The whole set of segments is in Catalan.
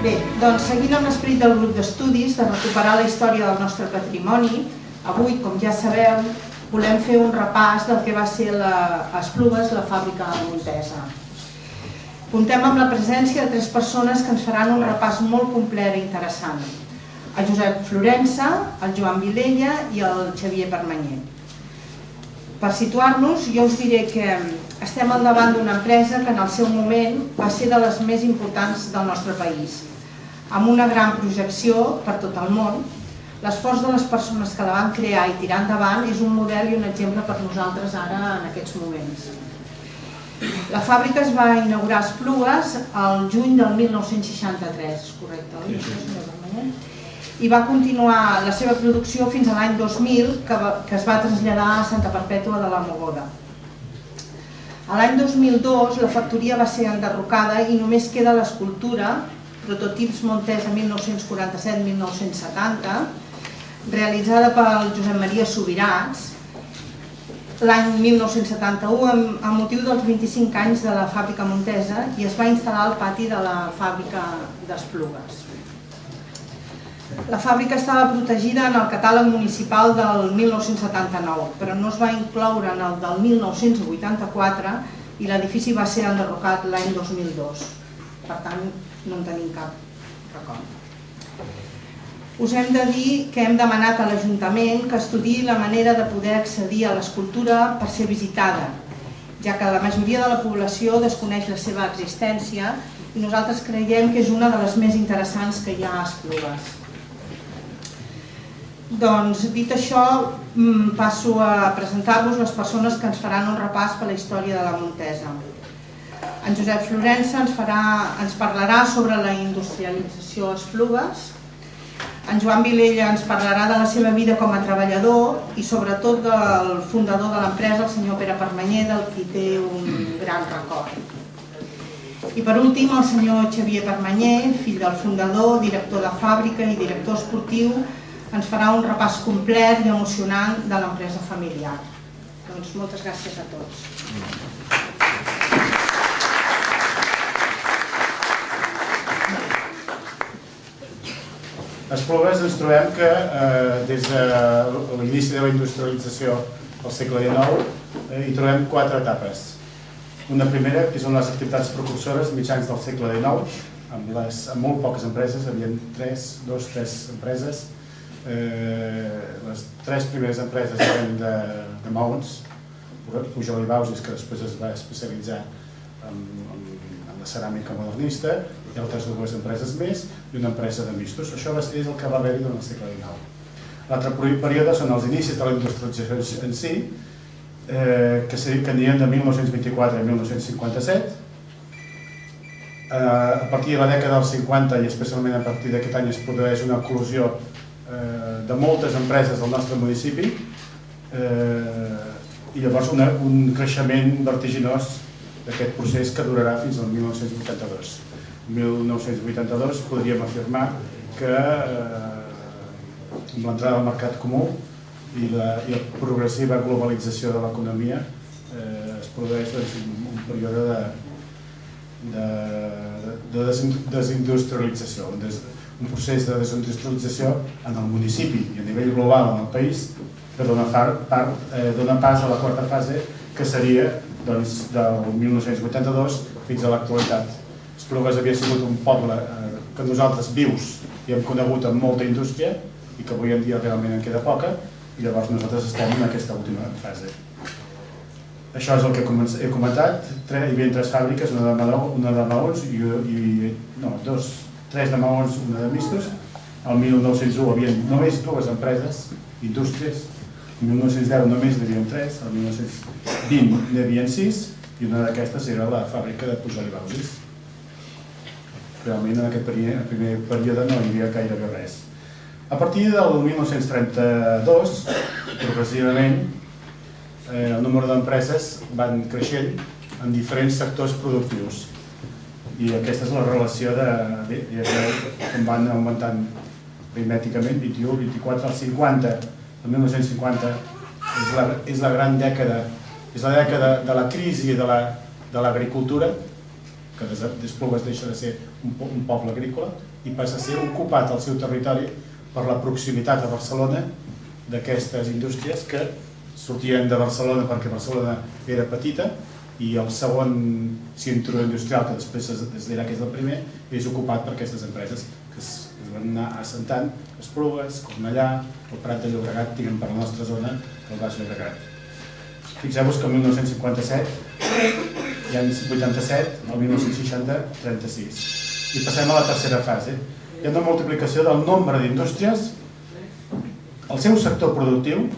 Bé, doncs seguint amb l'esperit del grup d'estudis de recuperar la història del nostre patrimoni, avui, com ja sabeu, volem fer un repàs del que va ser a Esplugues, la fàbrica Montesa. Comptem amb la presència de 3 persones que ens faran un repàs molt complet i interessant. El Josep Florença, el Joan Vilella i el Xavier Permanyer. Per situar-nos, jo us diré que estem al davant d'una empresa que en el seu moment va ser de les més importants del nostre país, amb una gran projecció per tot el món. L'esforç de les persones que la van crear i tirar endavant és un model i un exemple per nosaltres ara en aquests moments. La fàbrica es va inaugurar a Esplugues el juny del 1963, és correcte, oi? Sí. I va continuar la seva producció fins a l'any 2000, que es va traslladar a Santa Perpètua de la Mogoda. A l'any 2002 la factoria va ser enderrocada i només queda l'escultura, prototips Montesa 1947-1970, realitzada pel Josep Maria Subirats, l'any 1971 amb motiu dels 25 anys de la fàbrica Montesa, i es va instal·lar al pati de la fàbrica d'Esplugues. La fàbrica estava protegida en el catàleg municipal del 1979, però no es va incloure en el del 1984 i l'edifici va ser enderrocat l'any 2002. Per tant, no en tenim cap record. Us hem de dir que hem demanat a l'Ajuntament que estudiï la manera de poder accedir a l'escultura per ser visitada, ja que la majoria de la població desconeix la seva existència i nosaltres creiem que és una de les més interessants que hi ha a Esplugues. Doncs, dit això, passo a presentar-vos les persones que ens faran un repàs per la història de la Montesa. En Josep Florença ens parlarà sobre la industrialització a Esplugues. En Joan Vilella ens parlarà de la seva vida com a treballador i sobretot del fundador de l'empresa, el senyor Pere Permanyer, del qui té un gran record. I per últim, el senyor Xavier Permanyer, fill del fundador, director de fàbrica i director esportiu, ens farà un repàs complet i emocionant de l'empresa familiar. Doncs moltes gràcies a tots. A Esplugues ens trobem que des de l'inici de la industrialització al segle XIX hi trobem 4 etapes. Una primera, que són les activitats precursores mitjans del segle XIX, amb molt poques empreses, hi havia 3 empreses. Les 3 primeres empreses eren de maons, Pujol i Bausis, que després es va especialitzar en la ceràmica modernista, i altres 2 empreses més, i una empresa de mistos. Això és el que va haver-hi durant el segle XIX. L'altre període són els inicis de la industrialització en si, que anirien de 1924 a 1957. A partir de la dècada dels 50 i especialment a partir d'aquest any es produeix una eclosió de moltes empreses del nostre municipi i llavors un creixement vertiginós d'aquest procés que durarà fins al 1982. En 1982 podríem afirmar que amb l'entrada al mercat comú i la progressiva globalització de l'economia es produeix un període de desindustrialització, un procés de desindustrialització en el municipi i a nivell global en el país que dona pas a la 4a fase, que seria del 1982 fins a l'actualitat. Esplugues havia sigut un poble que nosaltres vius i hem conegut amb molta indústria i que avui en dia realment en queda poca, i llavors nosaltres estem en aquesta última fase. Això és el que he comentat. Hi havia 3 fàbriques, una de maons i 3 de maons, una de mistos. El 1901 hi havia només 2 empreses, indústries. El 1910 només n'hi havia 3, el 1920 n'hi havia 6 i una d'aquestes era la fàbrica de Pujol i Bausis. Realment en aquest primer període no hi havia gairebé res. A partir del 1932, progressivament, el número d'empreses van creixent en diferents sectors productius. I aquesta és la relació com van augmentant aritmèticament, 21, 24, el 50, el 1950 és la gran dècada, és la dècada de la crisi de l'agricultura, que Esplugues deixa de ser un poble agrícola i passa a ser ocupat al seu territori per la proximitat a Barcelona d'aquestes indústries que sortien de Barcelona perquè Barcelona era petita i el segon cinturó industrial, que després es dirà que és el primer, és ocupat per aquestes empreses que es van anar assentant a Esplugues, Cornellà, el Prat de Llobregat, tinguem per la nostra zona el Baix Llobregat. Fixeu-vos que el 1957 hi ha 87, el 1960, 36. I passem a la tercera fase. Hi ha una multiplicació del nombre d'indústries, el seu sector productiu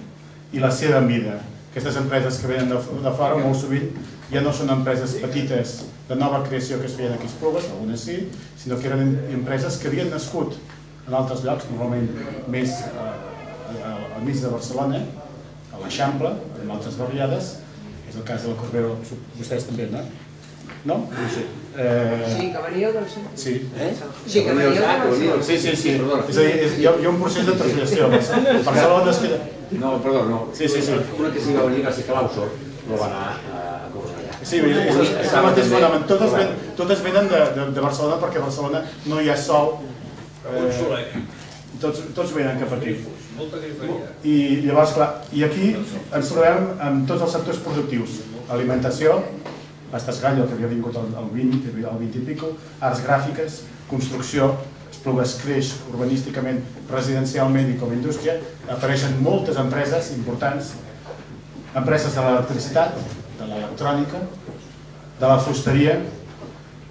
i la seva mida. Aquestes empreses que venen de fora molt sovint ja no són empreses petites de nova creació que es feien aquí a Esplugues, algunes sí, sinó que eren empreses que havien nascut en altres llocs, normalment més al mig de Barcelona, a l'Eixample, en altres barriades. És el cas de la Corbera, vostès també, no? No? No sé. Sí, que veníeu del centre. Sí. Sí, que veníeu del centre. Sí. És a dir, hi ha un procés de translació. Barcelona es queda... No, perdó, no. Sí. Una que sí va venir a ser Clausor, no va anar a Cornellà. Sí, és el mateix fenomen. Totes venen de Barcelona perquè a Barcelona no hi ha sol. Tots venen cap aquí. I llavors, clar, i aquí ens trobem amb tots els sectors productius. Alimentació, pastes Gallo, que havia vingut al 20 i pico, arts gràfiques, construcció, Esplugues creix urbanísticament, residencialment i com a indústria, apareixen moltes empreses importants, empreses de l'electricitat, de l'electrònica, de la fusteria,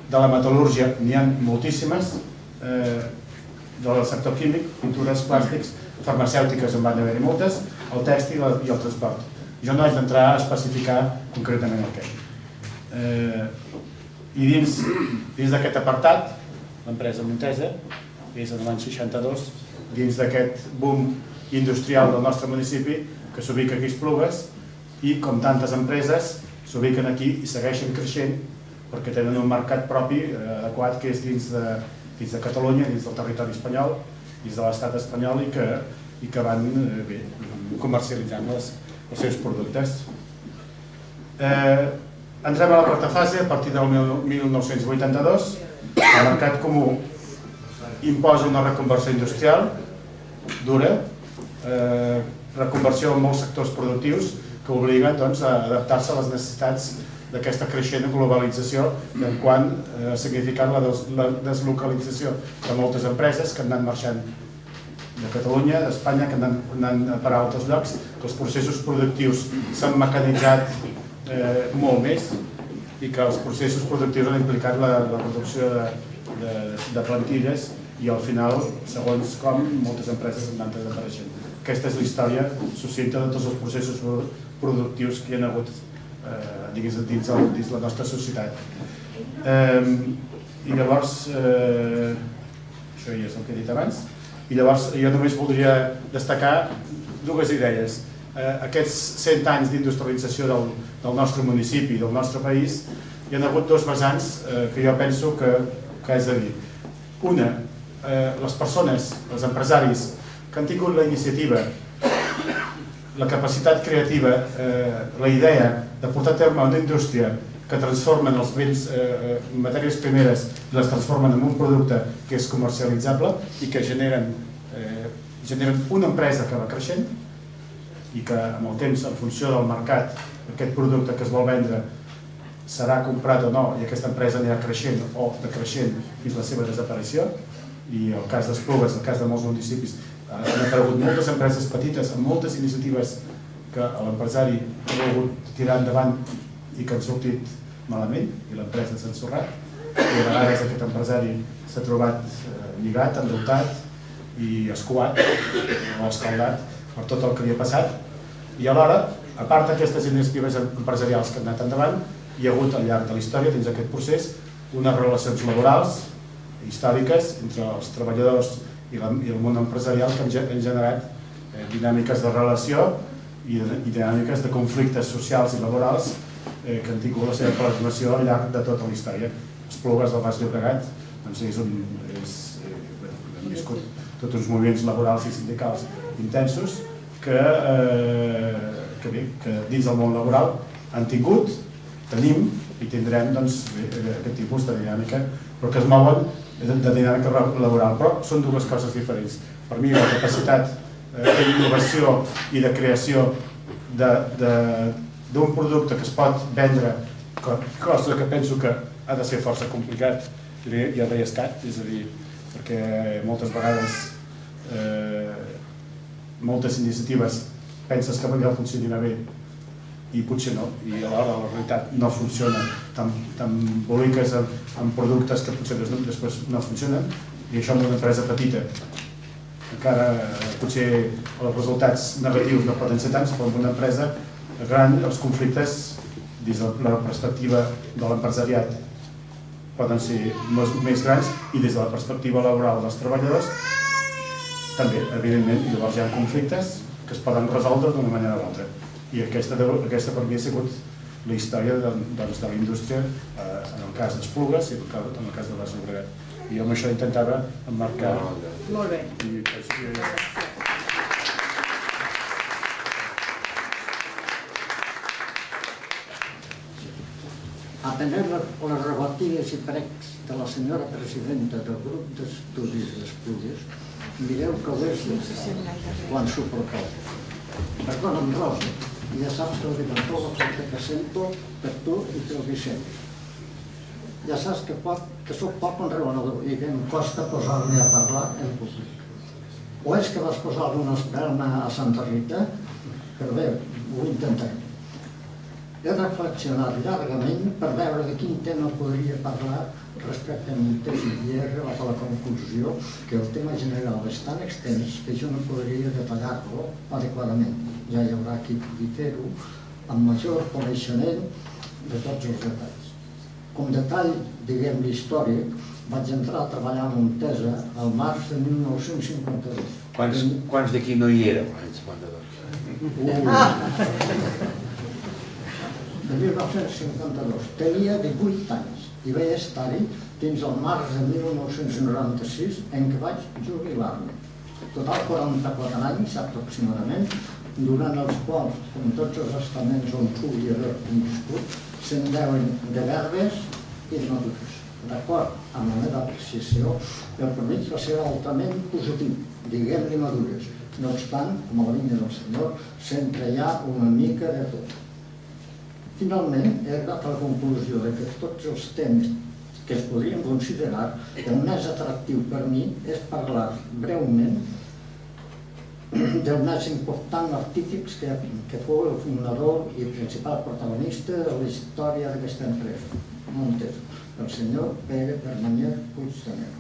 de la metal·lúrgia, n'hi ha moltíssimes, del sector químic, pintures, plàstics, farmacèutiques en van haver-hi moltes, el tèxtil i el transport. Jo no haig d'entrar a especificar concretament el què. I dins d'aquest apartat, l'empresa Montesa, que és en l'any 62, dins d'aquest boom industrial del nostre municipi, que s'ubica aquí a Esplugues, i com tantes empreses s'ubiquen aquí i segueixen creixent perquè tenen un mercat propi adequat que és dins de Catalunya, dins del territori espanyol, dins de l'estat espanyol i que van comercialitzant els seus productes. Entrem a la quarta fase, a partir del 1982, el mercat comú imposa una reconversió industrial dura, reconversió en molts sectors productius que obliguen a adaptar-se a les necessitats d'aquesta creixent globalització en quant ha significat la deslocalització de moltes empreses que han anat marxant de Catalunya, d'Espanya, que han anat per a altres llocs, que els processos productius s'han mecanitzat molt més i que els processos productius han implicat la reducció de plantilles i al final, segons com, moltes empreses han anat desapareixent. Aquesta és la història succinta de tots els processos productius que hi ha hagut dins la nostra societat. I llavors, això ja és el que he dit abans, i llavors jo només voldria destacar dues idees. Aquests 100 anys d'industrialització del nostre municipi, del nostre país, hi ha hagut dos vessants que jo penso que és de dir. Una, les persones, els empresaris que han tingut la iniciativa, la capacitat creativa, la idea de portar a terme una indústria que transformen els béns, matèries primeres, i les transformen en un producte que és comercialitzable i que generen una empresa que va creixent i que amb el temps, en funció del mercat, aquest producte que es vol vendre serà comprat o no i aquesta empresa anirà creixent o decreixent fins a la seva desaparició. I el cas d'Esplugues, el cas de molts municipis, han aparegut moltes empreses petites amb moltes iniciatives que l'empresari ha volgut tirar endavant i que han sortit malament i l'empresa s'ha ensorrat i a vegades aquest empresari s'ha trobat lligat, endeutat i escuat o escaldat per tot el que li ha passat i alhora, a part d'aquestes iniciatives empresarials que han anat endavant, hi ha hagut al llarg de la història, dins d'aquest procés, unes relacions laborals històriques entre els treballadors i el món empresarial que han generat dinàmiques de relació i dinàmiques de conflictes socials i laborals que han tingut la seva plasmació al llarg de tota la història. Esplugues del Baix Llobregat han viscut tots uns moviments laborals i sindicals intensos que dins del món laboral han tingut, tenim i tindrem aquest tipus de dinàmica, però que es mouen de dinàmica laboral, però són dues coses diferents. Per mi la capacitat d'innovació i de creació d'un producte que es pot vendre, cosa que penso que ha de ser força complicat i arriscat, és a dir, perquè moltes vegades moltes iniciatives penses que allò funcionarà bé i potser no, i alhora la realitat no funciona, t'emboliques amb productes que potser després no funcionen, i això en una empresa petita encara potser els resultats negatius no poden ser tants, però en una empresa gran els conflictes des de la perspectiva de l'empresariat poden ser més grans, i des de la perspectiva laboral dels treballadors també, evidentment, i llavors hi ha conflictes que es poden resoldre d'una manera o l'altra. I aquesta per mi ha sigut la història de la indústria en el cas d'Esplugues i en el cas de Baix Llobregat. I jo amb això intentava emmarcar. Molt bé. Atenent les rebatides i precs de la senyora presidenta del grup d'estudis d'Esplugues, mireu que ho és quan s'ho proposa. Perdona'm, Rosa, ja saps que el director la falta que sento per tu i pel Vicent. Ja saps que soc poc enraonador i que em costa posar-me a parlar en públic. O és que vas posar-li una espelma a Santa Rita? Però bé, ho intentaré. He reflexionat llargament per veure de quin tema podria parlar respecte a Montes i he arribat a la conclusió que el tema general és tan extens que jo no podria detallar-lo adequadament. Ja hi haurà qui pugui fer-ho amb major coneixement de tots els detalls. Com detall, diguem-ne, històric, vaig entrar a treballar a Montesa al març de 1952. Quants d'aquí no hi éreu l'any 52? De 1952. Tenia 18 anys i vaig estar-hi fins al març de 1996 en què vaig jubilar-me. Total 44 anys aproximadament, durant els quals, com tots els estaments on pugui haver viscut, se'n deuen de verbes i de madures. D'acord amb la meva apreciació, el promig va ser altament positiu, diguem-ne madures. No obstant, com a la línia del senyor, sempre hi ha una mica de tot. Finalment, he arribat a la conclusió que tots els temes que es podrien considerar, el més atractiu per mi és parlar breument del més important artífex que fou el fundador i principal protagonista de la història d'aquesta empresa, Montes, el senyor Pere Permanyer Puigdenero.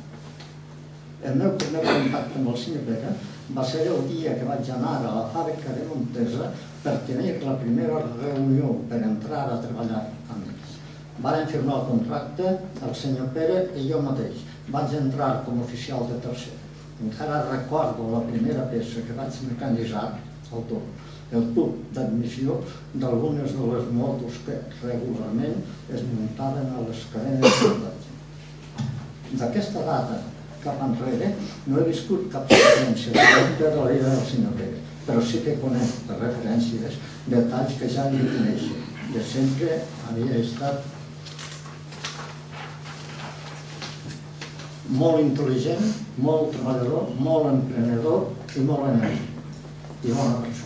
El meu primer contacte amb el senyor Pere va ser el dia que vaig anar a la fàbrica de Montesa per tenir la primera reunió per entrar a treballar amb ells. Varen firmar el contracte el senyor Pere i jo mateix. Vaig entrar com a oficial de tercer. Encara recordo la primera peça que vaig mecanitzar, el tub d'admissió d'algunes de les motos que regularment es muntaven a les cadenes de muntatge. D'aquesta data cap enrere no he viscut cap experiència de la vida del senyor Pere, però sí que conec per referències detalls que ja li coneixen. De sempre havia estat molt intel·ligent, molt treballador, molt emprenedor i molt enèrgic i bona persona.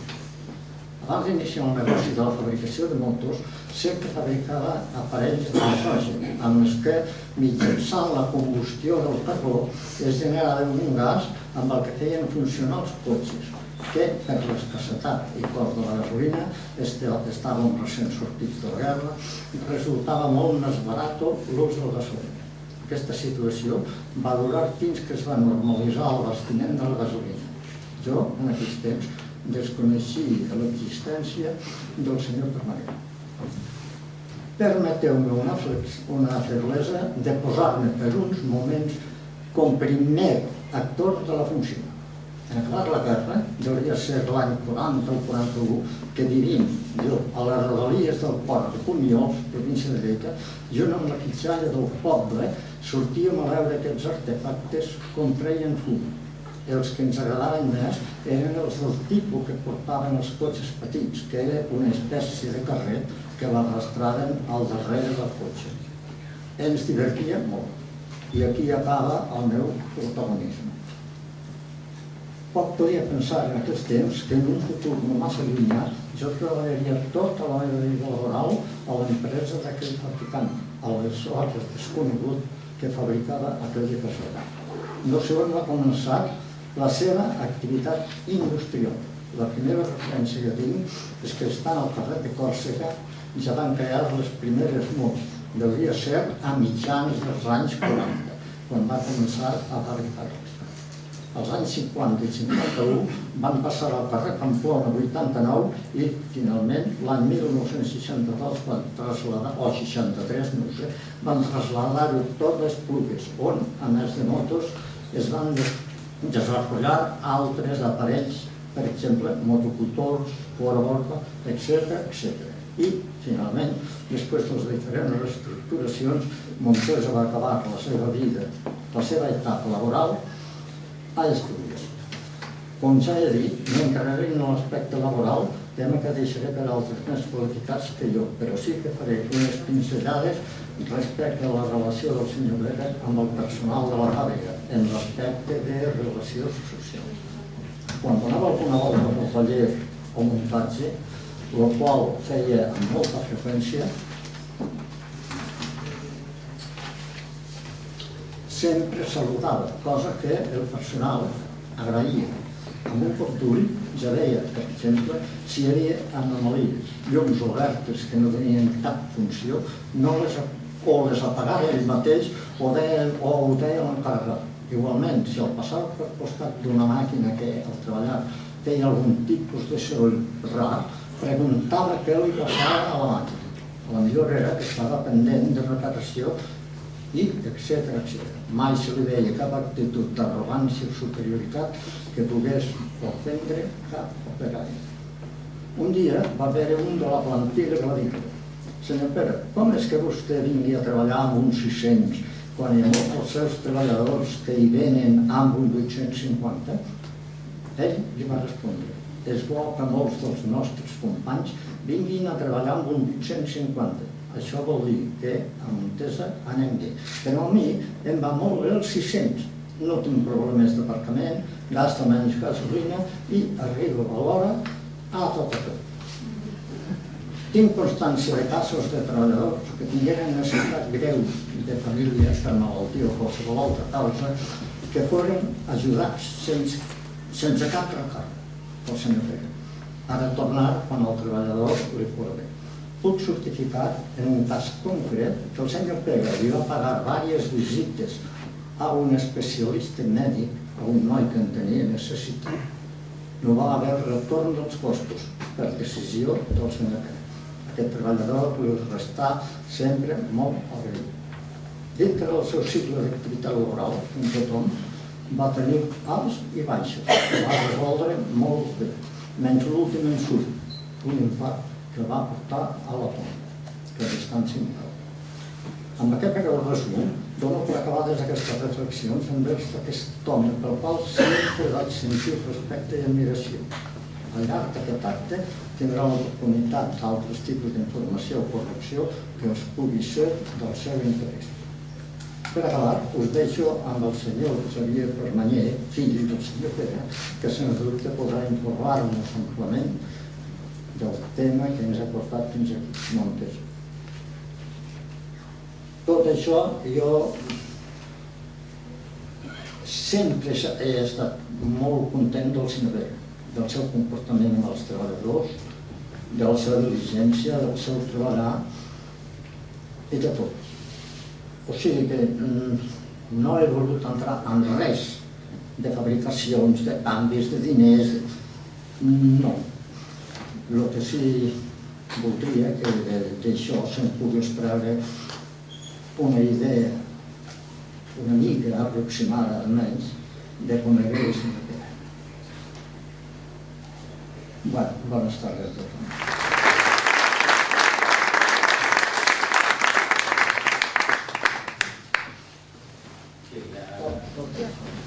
Abans d'iniciar el negoci de la fabricació de motos, sempre fabricava aparells de nitrogen, amb els que, mitjançant la combustió del carbó, es generava un gas amb el que feien funcionar els cotxes, que per l'escassetat i cost de la gasolina, estàvem recent sortits de la guerra, resultava molt més barat l'ús de la gasolina. Aquesta situació va durar fins que es va normalitzar el bastiment de la gasolina. Jo, en aquells temps, desconeixia l'existència del senyor Permanyer. Permeteu-me una feblesa de posar-me per uns moments com primer actor de la funció. En acabar la guerra, hauria de ser l'any 40 o 41, que vivim jo a les rodalies del port de Puniol, província de Lleida, junt amb la quitxalla del poble, sortíem a veure aquests artefactes com treien fum. Els que ens agradaven més eren els del tipus que portaven els cotxes petits, que era una espècie de carret que l'arrastraven al darrere del cotxe. Ens divertíem molt i aquí acaba el meu protagonisme. Poc podia pensar en aquests temps que en un futur no massa llunyà jo treballaria tota la meva vida laboral a l'empresa d'aquell fabricant, aleshores desconegut, que fabricava aquell difusor. No sé on va començar la seva activitat industrial. La primera referència que tinc és que estant al carrer de Còrsega ja van crear les primeres motos. Devia ser a mitjans dels anys 40, quan va començar a fabricar-les. Als anys 50 i 51 van passar al carrer Pamplona 89 i finalment l'any 1962 van traslladar, o 63, no ho sé, van traslladar-ho tot les Esplugues, on, a més de motos, es van desenvolupar altres aparells, per exemple, motocultors, borda, etc. I, finalment, després de les diferents reestructuracions, Montesa va acabar la seva vida, la seva etapa laboral, a Astúries. Com ja he dit, m'encarregaré en l'aspecte laboral, tema que deixaré per altres més qualificats que jo, però sí que faré unes pinzellades respecte a la relació del senyor Brega amb el personal de la fàbrica, en l'aspecte de relacions socials. Quan donava alguna volta pel taller o muntatge, el qual feia amb molta freqüència, sempre saludava, cosa que el personal agraïa. Amb un cop d'ull ja veia, per exemple, si hi havia anomalies, llums obertes que no tenien cap funció, o les apagava ell mateix o ho deia l'encarregat. Igualment, si el passava per costat d'una màquina que al treballar feia algun tipus de soroll rar, preguntava què li passava a la màquina. La millor era que estava pendent de reparació i etc. Mai se li veia cap actitud d'arrogància o superioritat que pogués ofendre cap operari. Un dia va haver un de la plantilla que va dir: senyor Pere, com és que vostè vingui a treballar amb uns 600 quan hi ha molts dels seus treballadors que hi venen amb un 850? Ell li va respondre: és bo que molts dels nostres companys vinguin a treballar amb un 850. Això vol dir que a Montesa anem bé. Però a mi em va molt bé els 600. No tinc problemes d'aparcament, gasto menys gasolina i arribo a l'hora a tot això. Tinc constància de casos de treballadors que tingueren necessitat greu de família per malaltia o qualsevol altra causa que foren ajudats sense cap recàrrec pel senyor Pere a retornar quan el treballador li fos bé. Puc certificar en un cas concret que el senyor Pere li va pagar diverses visites a un especialista mèdic, a un noi que en tenia necessitat. No va haver retorn dels costos per decisió del senyor Pere. Aquest treballador li restà sempre molt agraït. Dintre del seu cicle d'activitat laboral, com tothom, va tenir alts i baixes, que va resoldre molt bé, menys l'últim ensurt, un infart que va portar a la tomba, que descansi en pau. Amb aquest breu resum, dono per acabades aquestes reflexions envers aquest home pel qual sempre vaig sentir respecte i admiració. Al llarg d'aquest acte tindrà l'oportunitat d'altres tipus d'informació o correcció que us pugui ser del seu interès. Per acabar, us deixo amb el senyor Xavier Permanyer, fill del senyor Pere, que sens dubte podrà informar-nos amplament del tema que ens ha portat fins aquí, Montesa. Tot això, jo sempre he estat molt content del senyor Pere, del seu comportament amb els treballadors, de la seva diligència, del seu treballar i de tot. O sigui que no he volgut entrar en res de fabricacions, de canvis, de diners, no. El que sí voldria que d'això se'n pogués treure una idea una mica aproximada almenys de com era el senyor Pere. Bueno, bones tardes a tothom.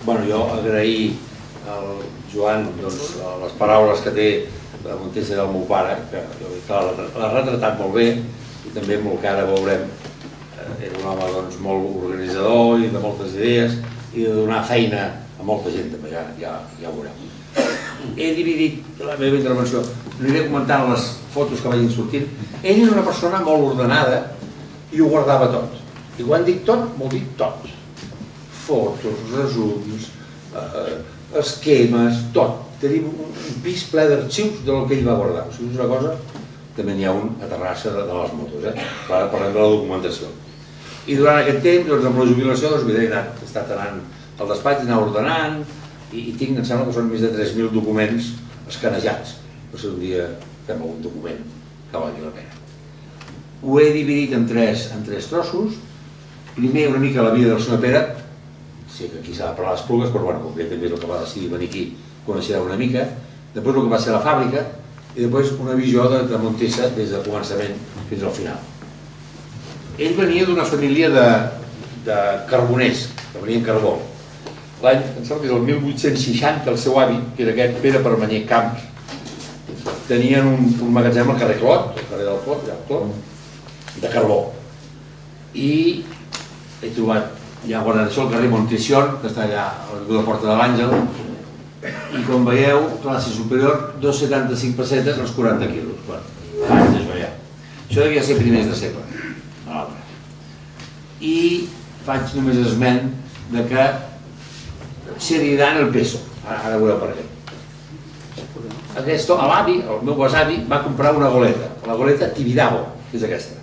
Bueno, jo agrair el Joan les paraules que té de Montesa del meu pare, que l'ha retratat molt bé, i també amb el que ara veurem. Era un home molt organitzador i de moltes idees i de donar feina a molta gent, també, ja ho veureu. He dividit la meva intervenció, aniré comentant les fotos que vagin sortint. Ell era una persona molt ordenada i ho guardava tot. I quan dic tot, vol dir tot. Fotos, resums, esquemes, tot. Tenim un pis ple d'arxius del que ell va guardar. Si és una cosa, també n'hi ha un a Terrassa de les motos, parlem de la documentació. I durant aquest temps, amb la jubilació, he estat anant al despatx, anar ordenant, i tinc, em sembla que són més de 3.000 documents escanejats. Per si un dia fem algun document que valgui la pena. Ho he dividit en tres trossos. Primer una mica la vida del senyor Pere, sé que aquí s'ha de parlar d'Esplugues, però bueno, com que també és el que va decidir venir aquí, coneixerà una mica. Després el que va ser la fàbrica, i després una visió de Montesa des del començament fins al final. Ell venia d'una família de carboners, que venien carbó. L'any, em sembla que és el 1860, el seu avi, que era aquest Pere Permanyer Camps, tenien un magatzem al carrer Clot, al carrer del Clot, de carbó. I he trobat, ja guardat això, el carrer Montesión, que està allà a la Porta de l'Àngel, i com veieu, classe superior, 2,75 pessetes als 40 quilos. Això devia ser primers de segle. I faig només esment de que s'heredant el peso. Ara veureu per què. L'avi, el meu besavi, va comprar una goleta, la goleta Tibidabo, que és aquesta.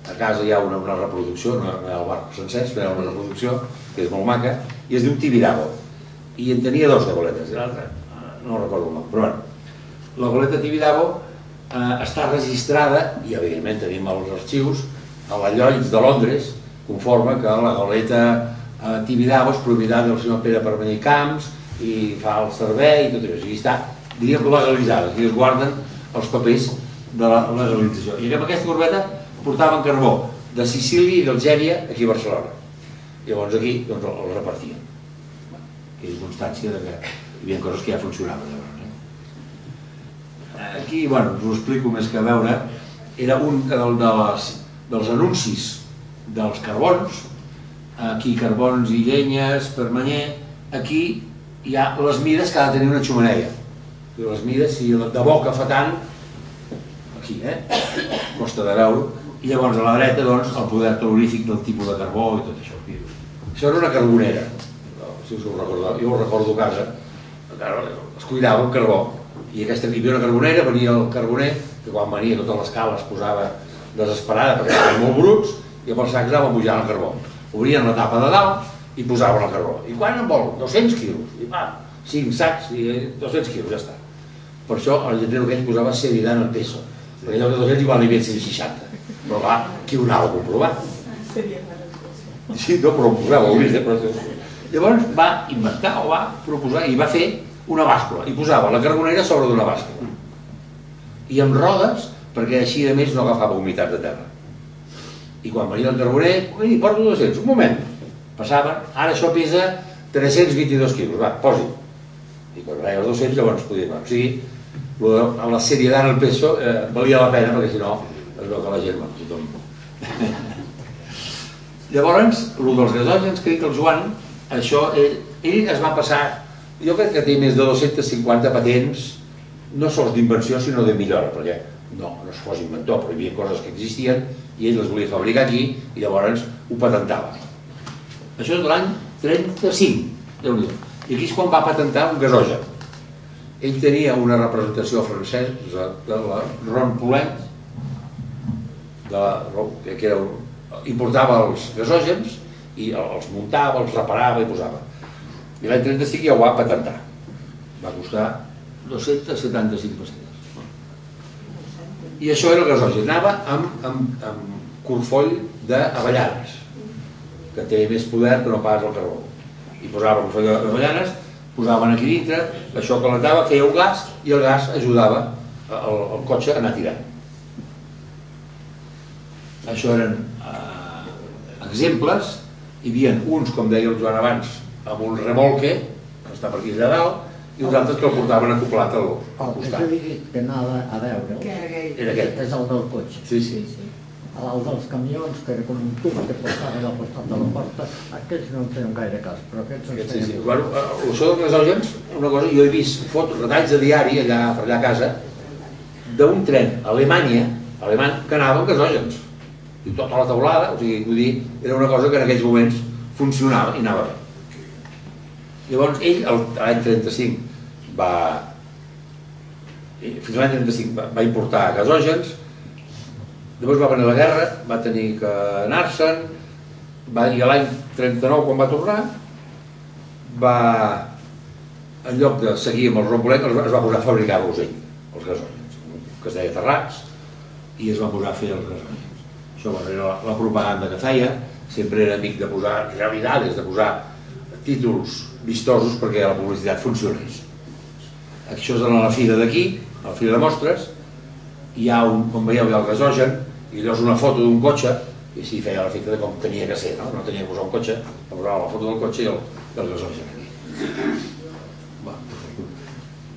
A casa hi ha una reproducció, no hi ha el barco sencer, hi ha una reproducció, que és molt maca, i es diu Tibidabo. I en tenia dos de goletes, i l'altra no recordo el nom, però bueno. La goleta Tibidabo està registrada, i evidentment tenim els arxius, a la Lloyds de Londres, conforme que la goleta Tibidabo és propietat del senyor Pere Permanyer Camps i fa el servei i tot això. I està, diríem, legalitzada, i es guarden els papers de la legalització. I amb aquesta corbeta portaven carbó de Sicília i d'Algèria aquí a Barcelona. Llavors aquí el repartien. Que és constància que hi havia coses que ja funcionaven. Aquí, bueno, us ho explico més que a veure, era un dels anuncis dels carbons. Aquí carbons i llenyes, Permanyer. Aquí hi ha les mides que ha de tenir una xumeneia. Les mides, si de boca fa tant, aquí, costa de veure. I llavors a la dreta, doncs, el poder calorífic del tipus de carbó i tot això. Això era una carbonera, si us ho recordeu. Jo ho recordo a casa, es cuidava un carbó. I hi havia una carbonera, venia el carboner, que quan venia totes les cales es posava desesperada perquè estaven molt bruts, i amb els sacs anava pujant el carbó. Obrien la tapa de dalt i posaven el carbó. I quan en vol? 200 quilos. I va, 5 sacs i 200 quilos, ja està. Per això el lletrer aquell posava Sheridan el peso. Perquè allò de 200 igual n'hi havia 160. Però clar, qui ho anava a comprovar? Sí, no, però ho posava, ho vist, Llavors va inventar o va proposar i va fer una bàscula i posava la carbonera sobre d'una bàscula. I amb rodes, perquè així a més no agafava humitat de terra. I quan venia el carboner, porto 200, un moment, passaven, ara això pesa 322 quilos, va, posi. I quan veia els 200 llavors podia dir, o sigui, la sèrie d'ara el peso valia la pena perquè si no es veu que la gent va, tothom. Llavors, el dels gasògens que ha dit el Joan, això, ell es va passar, jo crec que té més de 250 patents, no sols d'invenció sinó de millora, perquè no es fos inventor, però hi havia coses que existien i ell les volia fabricar aquí i llavors ho patentava. Això és de l'any 35, Déu-n'hi-do. I aquí és quan va patentar un gasogen. Ell tenia una representació francesa de la Ron Poulenc, que importava els gasògens i els muntava, els reparava i posava. I l'any 35 ja ho va patentar. Va costar 275 pessetes. I això era el gasogen. Anava amb corfoll d'avellanes, que té més poder que no pas el carbó. I posava el corfoll d'avellanes, posaven aquí dintre, això calentava, feia un gas i el gas ajudava el cotxe a anar tirant. Això eren exemples. Hi havia uns, com deia el Joan abans, amb un remolque, està per aquí allà dalt, i uns altres que el portaven acoplat al costat. El que que anava a veure Era aquest. és el del cotxe. Sí. A l'alt dels camions, que era com un tub que portaven al costat de la porta, aquests no en feien gaire cas, però aquests ens Sí. feien... Bueno, això dels gasògens, una cosa, jo he vist fotos, retalls de diari allà a casa, d'un tren a Alemanya, que anava amb gasògens. I tota la teulada, o sigui, vull dir, era una cosa que en aquells moments funcionava i anava bé. Llavors ell, l'any 35, fins a l'any 35 va importar gasògens, després va venir la guerra, va tenir que anar-se'n, i l'any 39, quan va tornar, en lloc de seguir amb els rombolets, es va posar a fabricar-los ell, els gasògens, que es deia Terrats, i es va posar a fer els gasògens. Això era la propaganda que feia, sempre era amic de posar realitats, de posar títols vistosos perquè la publicitat funcionés. Això és a la fira d'aquí, a la fira de mostres, hi ha com veieu, hi ha el gasògen, i allò és una foto d'un cotxe, i així feia l'efecte de com tenia que ser, no tenia que posar un cotxe, posava la foto del cotxe i el gasògen aquí.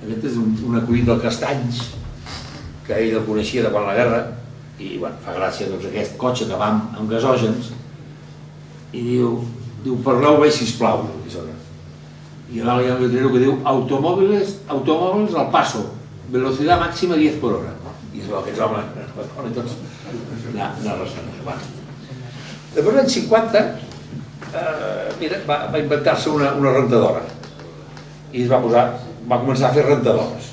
Aquest és un acudit del Castanys, que ell el coneixia de quan la guerra, i fa gràcia aquest cotxe que va amb gasògens, i diu, parleu bé sisplau, i a dalt hi ha un letrero que diu automòbils al paso, velocidad máxima 10 por hora. I es veu que aquests homes tots anar restant. Després l'any 50 va inventar-se una rentadora i va començar a fer rentadores.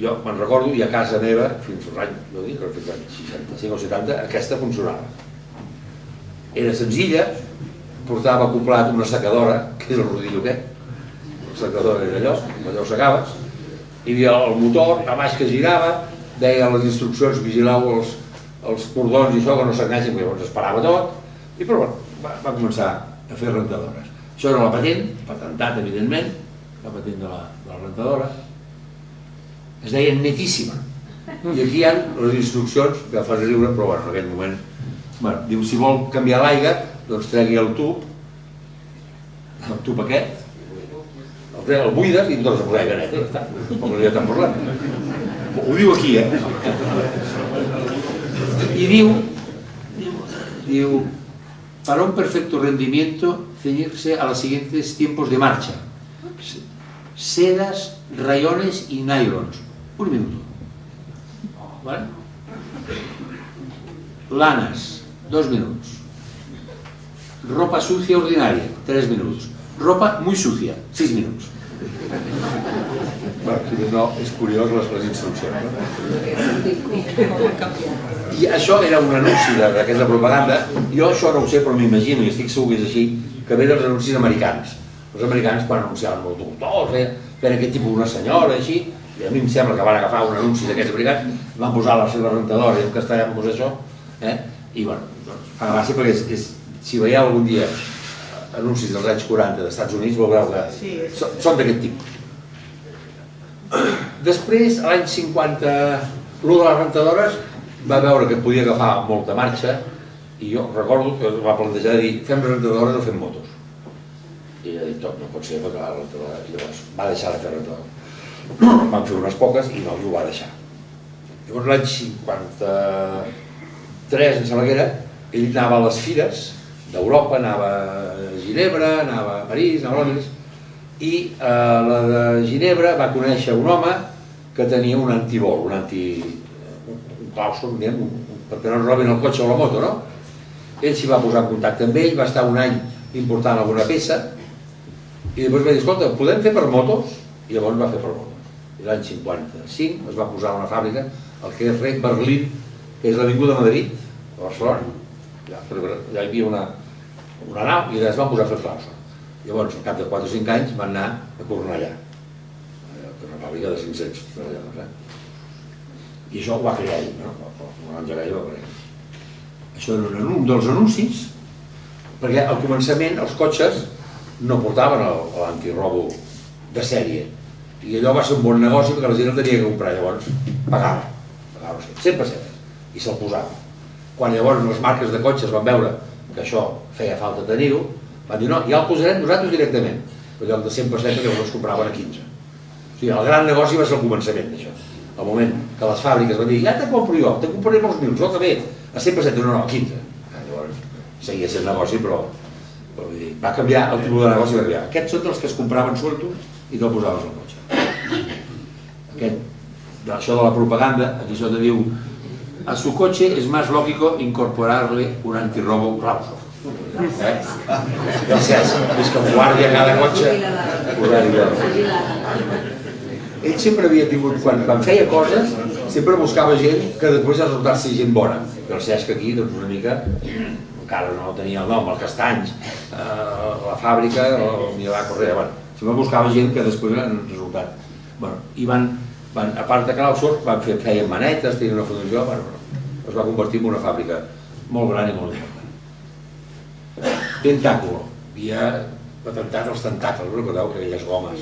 Jo me'n recordo, i a casa meva, fins l'any 65 o 70, aquesta funcionava. Era senzilla, portava acoplat una secadora, que és el rodillo aquest, la secadora era allò segaves, hi havia el motor, a baix que girava, deia les instruccions, vigileu els cordons i això, que no s'enganxin, perquè llavors es parava tot, i però va començar a fer rentadores. Això era la patent, patentat evidentment, la patent de la rentadora, es deia netíssima, i aquí hi ha les instruccions, que el fas riure, però en aquell moment, diu, si vol canviar l'aigua, doncs tregui el tub aquest, el buides i tornes a posar aigua neta, i ja està, com no hi ha tant problema. Ho diu aquí, I diu, para un perfecto rendimiento, ceñirse a los siguientes tiempos de marcha. Sedas, rayones y nylons. Un minuto. ¿Vale? Lanas, 2 minutos. Ropa sucia ordinaria, 3 minutos. Ropa muy sucia, 6 minutos. No, és curiós les instruccions. I això era un anunci d'aquesta propaganda. Jo això no ho sé, però m'imagino, i estic segur que és així, que ve dels anuncis americans. Els americans, quan anunciaven molt doctor, feien aquest tipus d'una senyora, així, i a mi em sembla que van agafar un anunci d'aquests americans, van posar la seva rentadora i en castellà van posar això, i bueno, fa gràcia perquè si veieu algun dia anuncis dels anys 40 dels Estats Units, veureu que són d'aquest tipus. Després, a l'any 50, l'ú de les rentadores va veure que podia agafar molta marxa i jo recordo que va plantejar de dir fem rentadores o fem motos. I ella ha dit, no pot ser perquè la rentadora, i llavors va deixar de fer rentadores. Van fer unes poques i no ho va deixar. Llavors l'any 53, em sembla que era, ell anava a les fires d'Europa, anava a Ginebra, anava a París, anava a Londres, i a la de Ginebra va conèixer un home que tenia un antibol, un claustre, perquè no es robin el cotxe o la moto, no? Ell s'hi va posar en contacte amb ell, va estar un any important alguna peça, i després va dir, escolta, podem fer per motos? I llavors va fer per motos. I l'any 55 es va posar una fàbrica, el que és Berlín, que és l'Avinguda Madrid, a Barcelona. Allà hi havia una nau i es van posar a fer claustre. Llavors, al cap de 4 o 5 anys, van anar a Cornellà, que és una fàbrica de 500 treballadors. I això ho va crear ell, no? L'engegar ell ho va crear. Això era un dels anuncis, perquè al començament els cotxes no portaven l'antirobo de sèrie. I allò va ser un bon negoci perquè la gent el tenia que comprar, llavors pagava sempre, i se'l posava. Quan llavors les marques de cotxes van veure que això feia falta tenir-ho, van dir, no, ja el posarem nosaltres directament. en lloc de 100 pessetes llavors es compraven a 15. O sigui, el gran negoci va ser el començament d'això. Al moment que les fàbriques van dir, ja te compro jo, te compraré molts mils, jo també, a 100 pessetes, no, a 15. Llavors seguia sent negoci, però va canviar, el tipus de negoci va canviar. Aquests són els que es compraven sueltos i te'l posaves al cotxe. Això de la propaganda, aquí sota diu, a su coche es más lógico incorporarle un antirrobo clauso. Gràcies, és que guàrdia a cada cotxe posar-hi. Ell sempre havia tingut, quan feia coses, sempre buscava gent que després ha resultat ser gent bona. Però el Cesc aquí, doncs una mica, encara no tenia el nom, el Castanys, la fàbrica, el Milà Correa, sempre buscava gent que després han resultat. I van, a part de Clausor, feien manetes, tenien una fundació, es va convertir en una fàbrica molt gran i molt important. Tentáculo, havia patentat els tentacles, recordeu aquelles gomes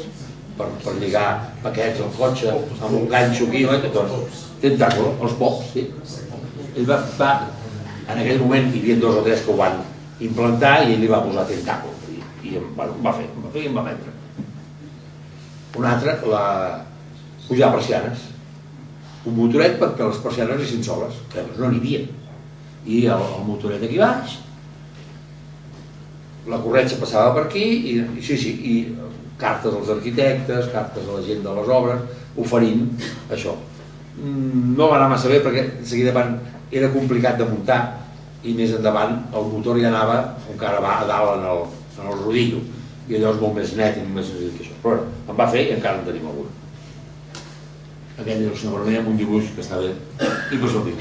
per lligar paquets al cotxe amb un ganxo aquí, Tentáculo, els pocs, sí. Ell va, en aquell moment hi havia 2 o 3 que ho van implantar i ell li va posar Tentáculo i va fer i em va vendre. Un altre, pujar persianes, un motoret perquè les persianes hi soles, que no n'hi havia, i el motoret aquí baix, la corretja passava per aquí i cartes als arquitectes, cartes a la gent de les obres, oferint això. No va anar massa bé perquè de seguida era complicat de muntar i més endavant el motor ja anava, encara va a dalt en el rodillo, i allò és molt més net i més senzill que això. Però em va fer i encara en tenim algun. Aquell és el senyor Vermell amb un dibuix que està bé i que s'ho diu.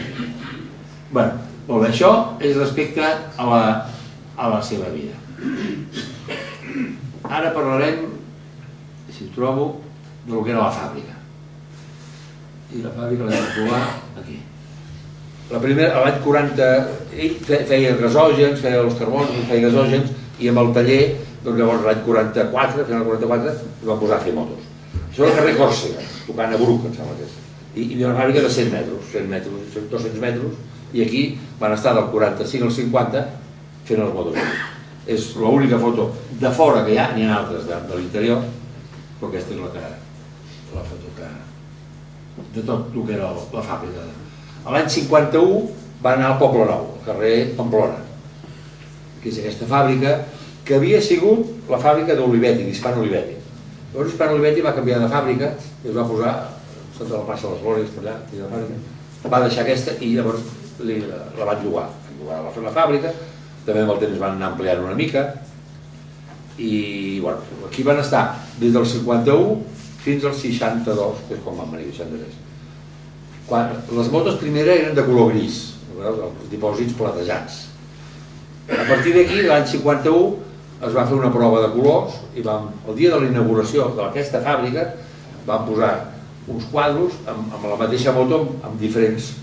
Bé, molt bé, això és respecte a la seva vida. Ara parlarem, si ho trobo, del que era la fàbrica. I la fàbrica l'hem de trobar aquí. La primera, l'any 40, ell feia gasògens, feia els carbons, feia gasògens, i amb el taller, doncs llavors l'any 44, final del 44, es va posar a fer motos. Això era el carrer Còrsega, tocant a Bruc, em sembla que és. I hi havia una fàbrica de 100 metres, 200 metres, i aquí van estar del 45 al 50 fent els motos. És l'única foto de fora que hi ha, n'hi ha altres de l'interior, però aquesta és la foto de tot el que era la fàbrica. L'any 51 va anar al Poble Nou, al carrer Pamplona, que és aquesta fàbrica que havia sigut la fàbrica d'Olivetti, d'Hispano Olivetti. Llavors Hispano Olivetti va canviar de fàbrica i es va posar sota la plaça de les Glòries, per allà, va deixar aquesta i llavors la van llogar. Va fer la fàbrica, també amb el temps van anar ampliant una mica i aquí van estar des del 51 fins al 62, que és quan van venir, 63. Les motos primera eren de color gris, els dipòsits platejats. A partir d'aquí, l'any 51, es va fer una prova de colors i el dia de la inauguració d'aquesta fàbrica van posar uns quadros amb la mateixa moto amb diferents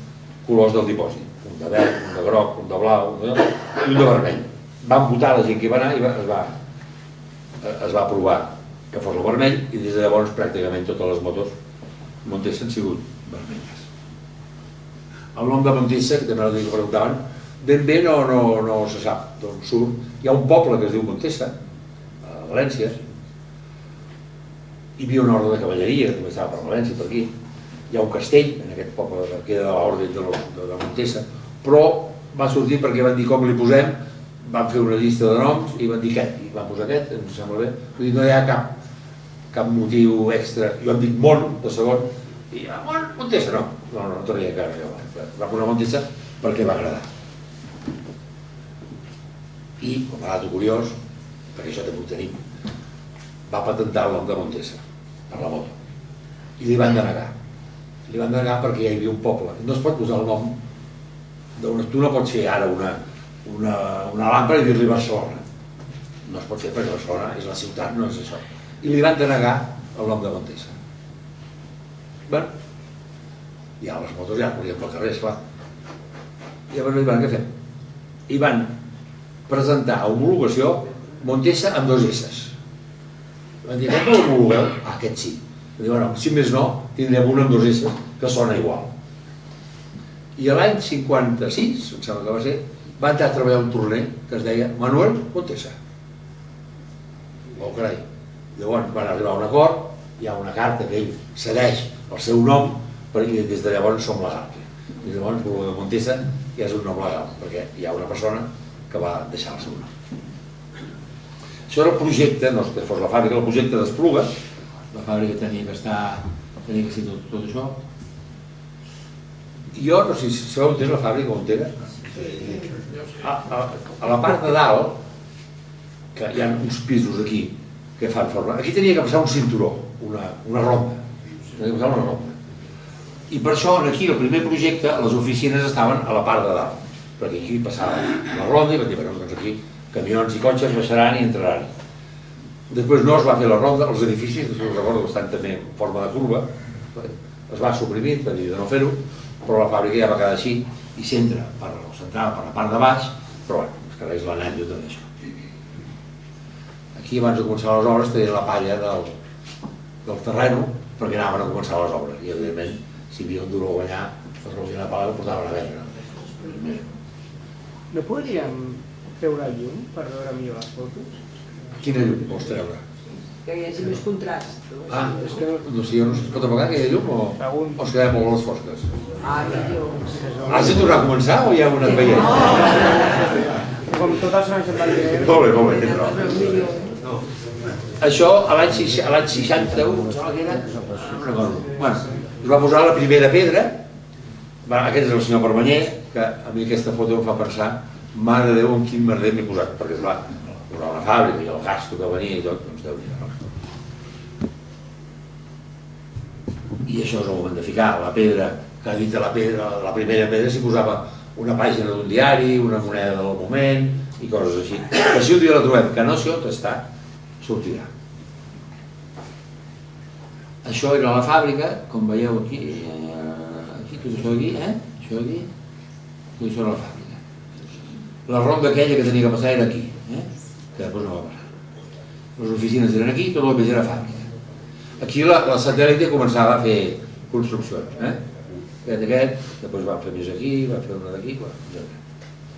colors del dipòsit. Un de verd, un de groc, un de blau i un de vermell. Van votar la gent que hi va anar i es va aprovar que fos el vermell i des de llavors pràcticament totes les motos Montesa han sigut vermelles. El nom de Montesa, que també el que preguntaven, ben bé no se sap d'on surt. Hi ha un poble que es diu Montesa, a València. Hi havia una ordre de cavalleria que estava per València, per aquí. Hi ha un castell en aquest poble que queda de l'ordre de Montesa, però va sortir perquè van dir com li posem, van fer una llista de noms i van dir aquest, i van posar aquest, ens sembla bé. Vull dir, no hi ha cap motiu extra. Jo hem dit Mont, de segon, i Montesa no tenia encara. Va posar Montesa perquè va agradar. I, com a dato curiós, perquè això també ho tenim, va patentar el nom de Montesa per la moto i li van denegar. Li van denegar perquè ja hi havia un poble. No es pot posar el nom tu no pots fer ara una làmpara i dir-li Barcelona. No es pot fer perquè Barcelona és la ciutat, no és això. I li van denegar el nom de Montesa. Bé, ja les motos ja corrien pel carrer, esclar. I llavors li van què fer? I van presentar a homologació Montesa amb 2 S's. Van dir, com l'homologueu? Aquest sí. Van dir, bueno, si més no, tindrem un amb 2 S's que sona igual. I l'any 56, em sembla que va ser, va entrar a treballar un torner que es deia Manuel Montesa. Oh, carai. Llavors van arribar a un acord, hi ha una carta que ell cedeix el seu nom, i des de llavors som legals. I llavors Esplugues de Montesa ja és un nom legal, perquè hi ha una persona que va deixar el seu nom. Això era el projecte, no és que fos la fàbrica, el projecte d'Esplugues. La fàbrica tenia que ser tot això. Jo no sé si sabeu on és la fàbrica, on era? A la part de dalt, que hi ha uns pisos aquí que fan forma, aquí tenia que passar un cinturó, una ronda, tenia que passar una ronda. I per això aquí el primer projecte les oficines estaven a la part de dalt, perquè aquí passava la ronda i va dir, doncs aquí camions i cotxes baixaran i entraran. Després no es va fer la ronda, els edificis, us recordo que estan també en forma de curva, es va suprimir per dir de no fer-ho, però la fàbrica ja va quedar així i s'entra per la part de baix, però bueno, es queda l'anècdota d'això. Aquí abans de començar les obres tenien la palla del terreno perquè anaven a començar les obres i evidentment si hi havia un duró allà es reunien la palla i el portaven a vendre. No podríem treure el llum per veure millor les fotos? Quina llum vols treure? Que hi hagi més contrast. És que no sé, no es pot apagar aquella llum o es quedem molt a les fosques? Hi ha llum. Has de tornar a començar o ja ho hem anat veient? Com totes són en blanc i negre. Molt bé, tindrà. Això a l'any 61, no recordo. Es va posar la primera pedra, aquest és el senyor Permanyer, que a mi aquesta foto em fa pensar, mare de Déu, en quin merder m'he posat, perquè esclar, posar una fàbrica i el gasto que venia i tot, doncs Déu-n'hi-do, no? I això és el moment de ficar la pedra, que ha dit de la primera pedra s'hi posava una pàgina d'un diari, una moneda del moment i coses així. Que si un dia la trobem, que no sé on està, sortirà. Això era la fàbrica, com veieu aquí, tot això aquí, això aquí, tot això era la fàbrica. La ronda aquella que tenia que passar era aquí, que després no va passar. Les oficines eren aquí, tot el que era fàbrica. Aquí la satèl·lite començava a fer construccions, aquest, després van fer més aquí, van fer una d'aquí,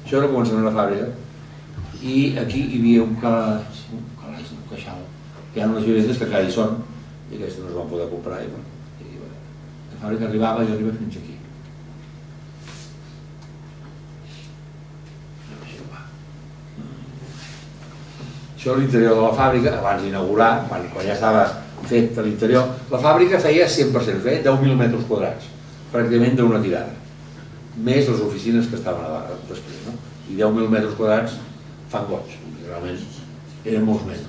això era començant la fàbrica. I aquí hi havia un calaix, un queixal, que hi ha unes vivendes que encara hi són, i aquestes no es van poder comprar, i la fàbrica arribava i arriba fins aquí. Això és l'interior de la fàbrica, abans d'inaugurar, quan ja estava fet a l'interior, la fàbrica feia 100%, feia 10.000 metres quadrats, pràcticament d'una tirada, més les oficines que estaven després, no? I 10.000 metres quadrats fan goig, realment eren molts metres.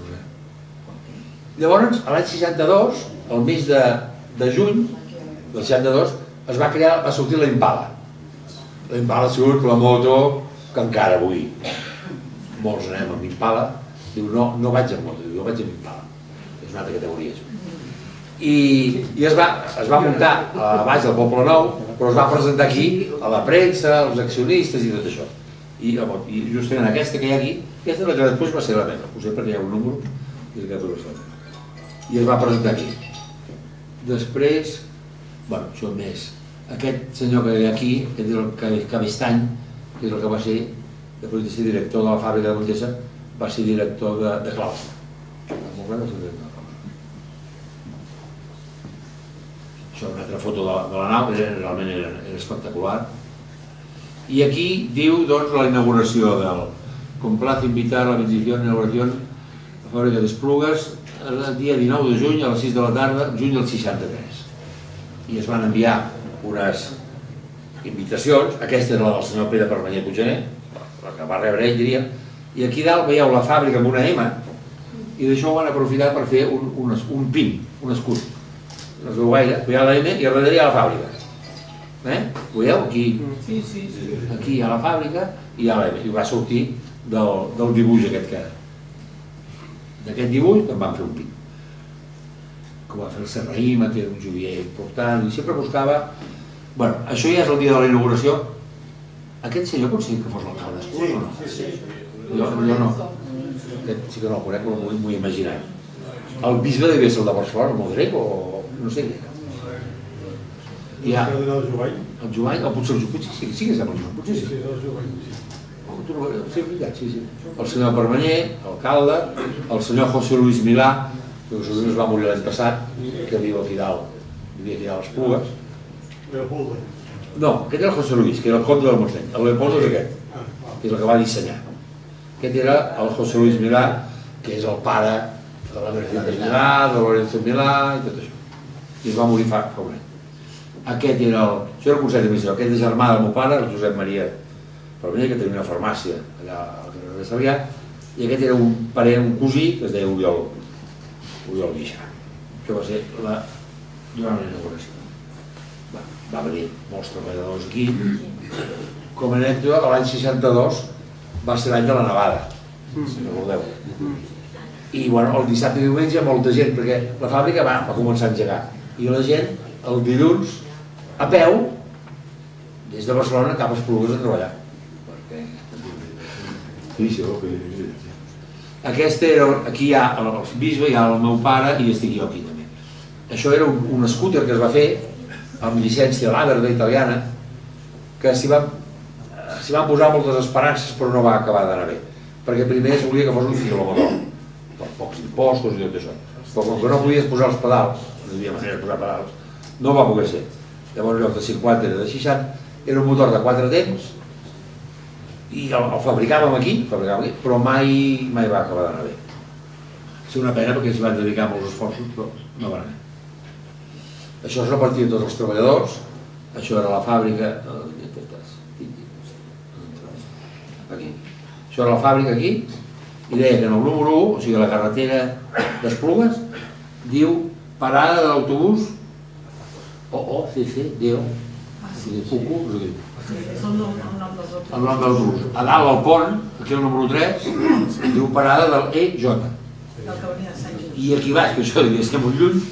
Llavors, l'any 62, el mes de juny del 62, va sortir la Impala. La Impala ha sigut la moto que encara avui molts anem amb Impala. Diu, no vaig amb moto, jo vaig amb Impala. És una altra categoria. I es va muntar a baix del Poble Nou, però es va presentar aquí a la premsa, als accionistes i tot això. I justament aquesta que hi ha aquí, aquesta és la que després va ser la meva, ho sé perquè hi ha un número i és aquesta va ser. I es va presentar aquí. Després, bueno, això més, aquest senyor que hi ha aquí, que és el Cabestany, que és el que va ser, després de ser director de la fàbrica de Montesa, va ser director de claustre. Això és una altra foto de la nau, que realment era espectacular. I aquí diu doncs la inauguració del Complace invitar a la bendición e inauguración de la fàbrica d'Esplugues el dia 19 de juny a les 6 de la tarda, juny del 63. I es van enviar unes invitacions, aquesta era la del senyor Pere Permanyer Puiggener, la que va rebre ell, diria, i aquí dalt veieu la fàbrica amb una M, i d'això ho van aprofitar per fer un pin, un escut. No es veu gaire, però hi ha la M i a darrere hi ha la fàbrica. Veieu? Aquí hi ha la fàbrica i hi ha la M, i va sortir del dibuix aquest que era. D'aquest dibuix en van fer un pin. Que ho va fer el Serraïm, que era un jovier important, i sempre buscava... Bueno, això ja és el dia de la inauguració. Aquest senyor pot ser que fos l'alcalde d'Esplugues o no? Jo no. Aquest sí que no el conec, però m'ho he imaginat. El bisbe devia ser el de Barcelona, el Modrec, o no sé què. El Jovany, o potser el Jovany, sí que sembla el Jovany, potser sí. Sí, veritat, sí. El senyor Permanyer, alcalde, el senyor José Luis Milà, El José Luis va morir l'any passat, que viu aquí dalt, vivia aquí dalt a Esplugues. No, aquest era el José Luis, que era el comte del Montseny. El Leopoldo és aquest, que és el que va dissenyar. Aquest era el José Luis Milà, que és el pare de la Mercedes Milà, de Lorenzo Milà i tot això. I es va morir fa un any. Aquest era el... Això era el Consell d'Administració. Aquest és germà del meu pare, el Josep Maria Permanyer, que tenia una farmàcia allà al carrer de Sarrià, i aquest era un parent, un cosí, que es deia Oriol Guixà. Això va ser durant la inauguració. Va venir molts treballadors aquí. Com a anècdota, l'any 62 va ser l'any de la nevada, si recordeu. I el dissabte i diumenge molta gent, perquè la fàbrica va començar a engegar. I la gent, el dilluns, a peu, des de Barcelona cap a Esplugues a treballar. Aquesta era, aquí hi ha el bisbe, hi ha el meu pare i estic jo aquí també. Això era un scooter que es va fer amb llicència l'Aberda italiana, que s'hi van posar moltes esperances però no va acabar d'anar bé, perquè primer es volia que fos un ciclomotor, per pocs impostos i tot això, però com que no podies posar els pedals, no hi havia manera de posar pedals, no va poder ser. Llavors en lloc de 50 era de 60, era un motor de 4 temps i el fabricàvem aquí, però mai va acabar d'anar bé. És una pena perquè s'hi van dedicar molts esforços, però no va anar bé. Això es repartia a tots els treballadors, això era la fàbrica, aquí. Això era la fàbrica aquí, i deia que en el número 1, o sigui la carretera d'Esplugues, diu parada de l'autobús, diu, Pucu, no sé què. El nom de l'autobús. A dalt al pont, aquí el número 3, diu parada del EJ. I aquí baix, que això devia ser molt lluny,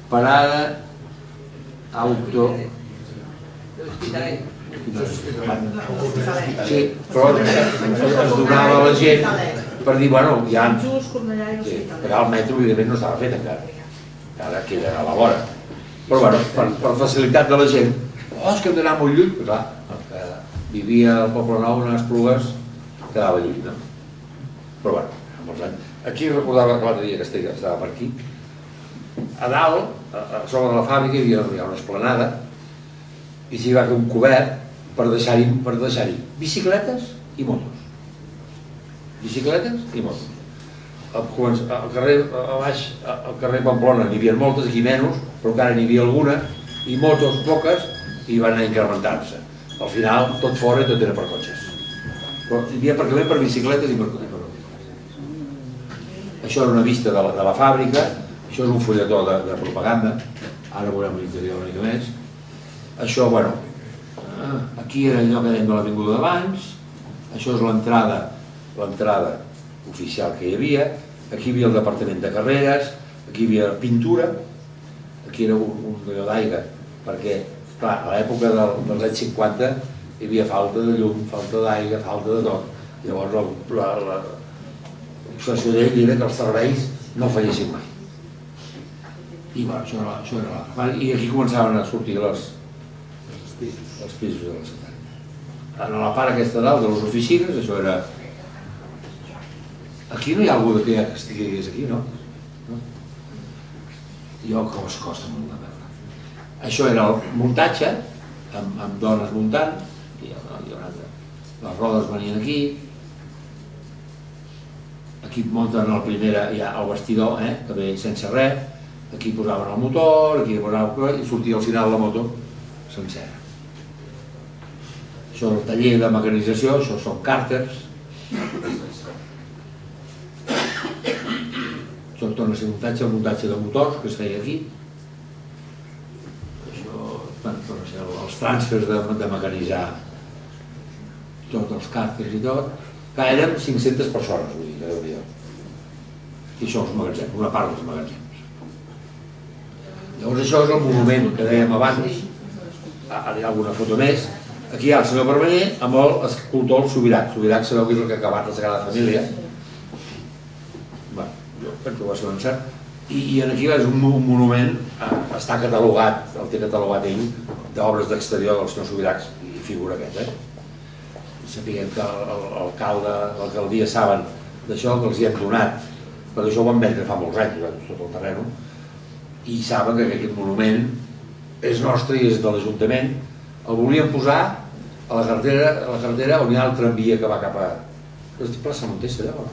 parada auto... Sí, però es donava a la gent per dir, bueno, ja... Perquè el metro, evidentment, no estava fet encara. Encara queda a la vora. Però, bueno, per facilitat de la gent, és que hem d'anar molt lluny, però clar, el que vivia al Poble Nou, a Esplugues, quedava lluny, no? Però, bueno, molts anys. Aquí recordava que l'altre dia que estava per aquí. A dalt, a sobre de la fàbrica, hi havia una esplanada i s'hi va fer un cobert per deixar-hi bicicletes i motos. Bicicletes i motos. Al carrer baix, al carrer Pamplona n'hi havia moltes, aquí menys, però encara n'hi havia alguna, i motos poques, i van anar incrementant-se. Al final, tot fora i tot era per cotxes. Però hi havia aparcament per bicicletes i per cotxes. Això era una vista de la fàbrica, això és un fulletó de propaganda, ara veurem l'interior una mica més. Això, bueno, aquí era allò que dèiem de l'avinguda d'abans, això és l'entrada oficial que hi havia, aquí hi havia el departament de carreres, aquí hi havia pintura, aquí era un millor d'aigua, perquè, clar, a l'època dels anys 50 hi havia falta de llum, falta d'aigua, falta de tot. Llavors l'obsessió d'ell era que els serveis no fallissin mai. I bueno, això era la... I aquí començaven a sortir els pisos de la ciutat. En la part aquesta dalt de les oficines, això era... Aquí no hi ha algú que estigués aquí, no? Jo que es costa molt de veure. Això era el muntatge, amb dones muntant, les rodes venien aquí, aquí munten el primer, ja el vestidor, que ve sense res, aquí posaven el motor, aquí posaven, i sortia al final la moto sencera. Això és el taller de mecanització, això són càrters. Això torna a ser el muntatge de motors que es feia aquí. Això torna a ser els trànsfers de mecanitzar tots els càrters i tot. Que érem 500 persones, vull dir, que Déu-n'hi-do. I això els magatzems, una part dels magatzems. Llavors això és el monument que dèiem abans, ara hi ha alguna foto més. Aquí hi ha el senyor Permanyer amb l'escultor Subirac. Subirac sabeu que és el que ha acabat la Sagrada Família. Bé, jo penso que va ser un encert. I aquí és un monument, està catalogat, el té catalogat ell, d'obres d'exterior del senyor Subirac, i figura aquest, Sapiguem que l'alcaldia saben d'això, que els hi hem donat perquè això ho van vendre fa molts anys, tot el terreno, i saben que aquest monument és nostre i és de l'Ajuntament. El volien posar a la carretera on hi ha el tramvia que va cap a... És plaça Montesa, allà o no?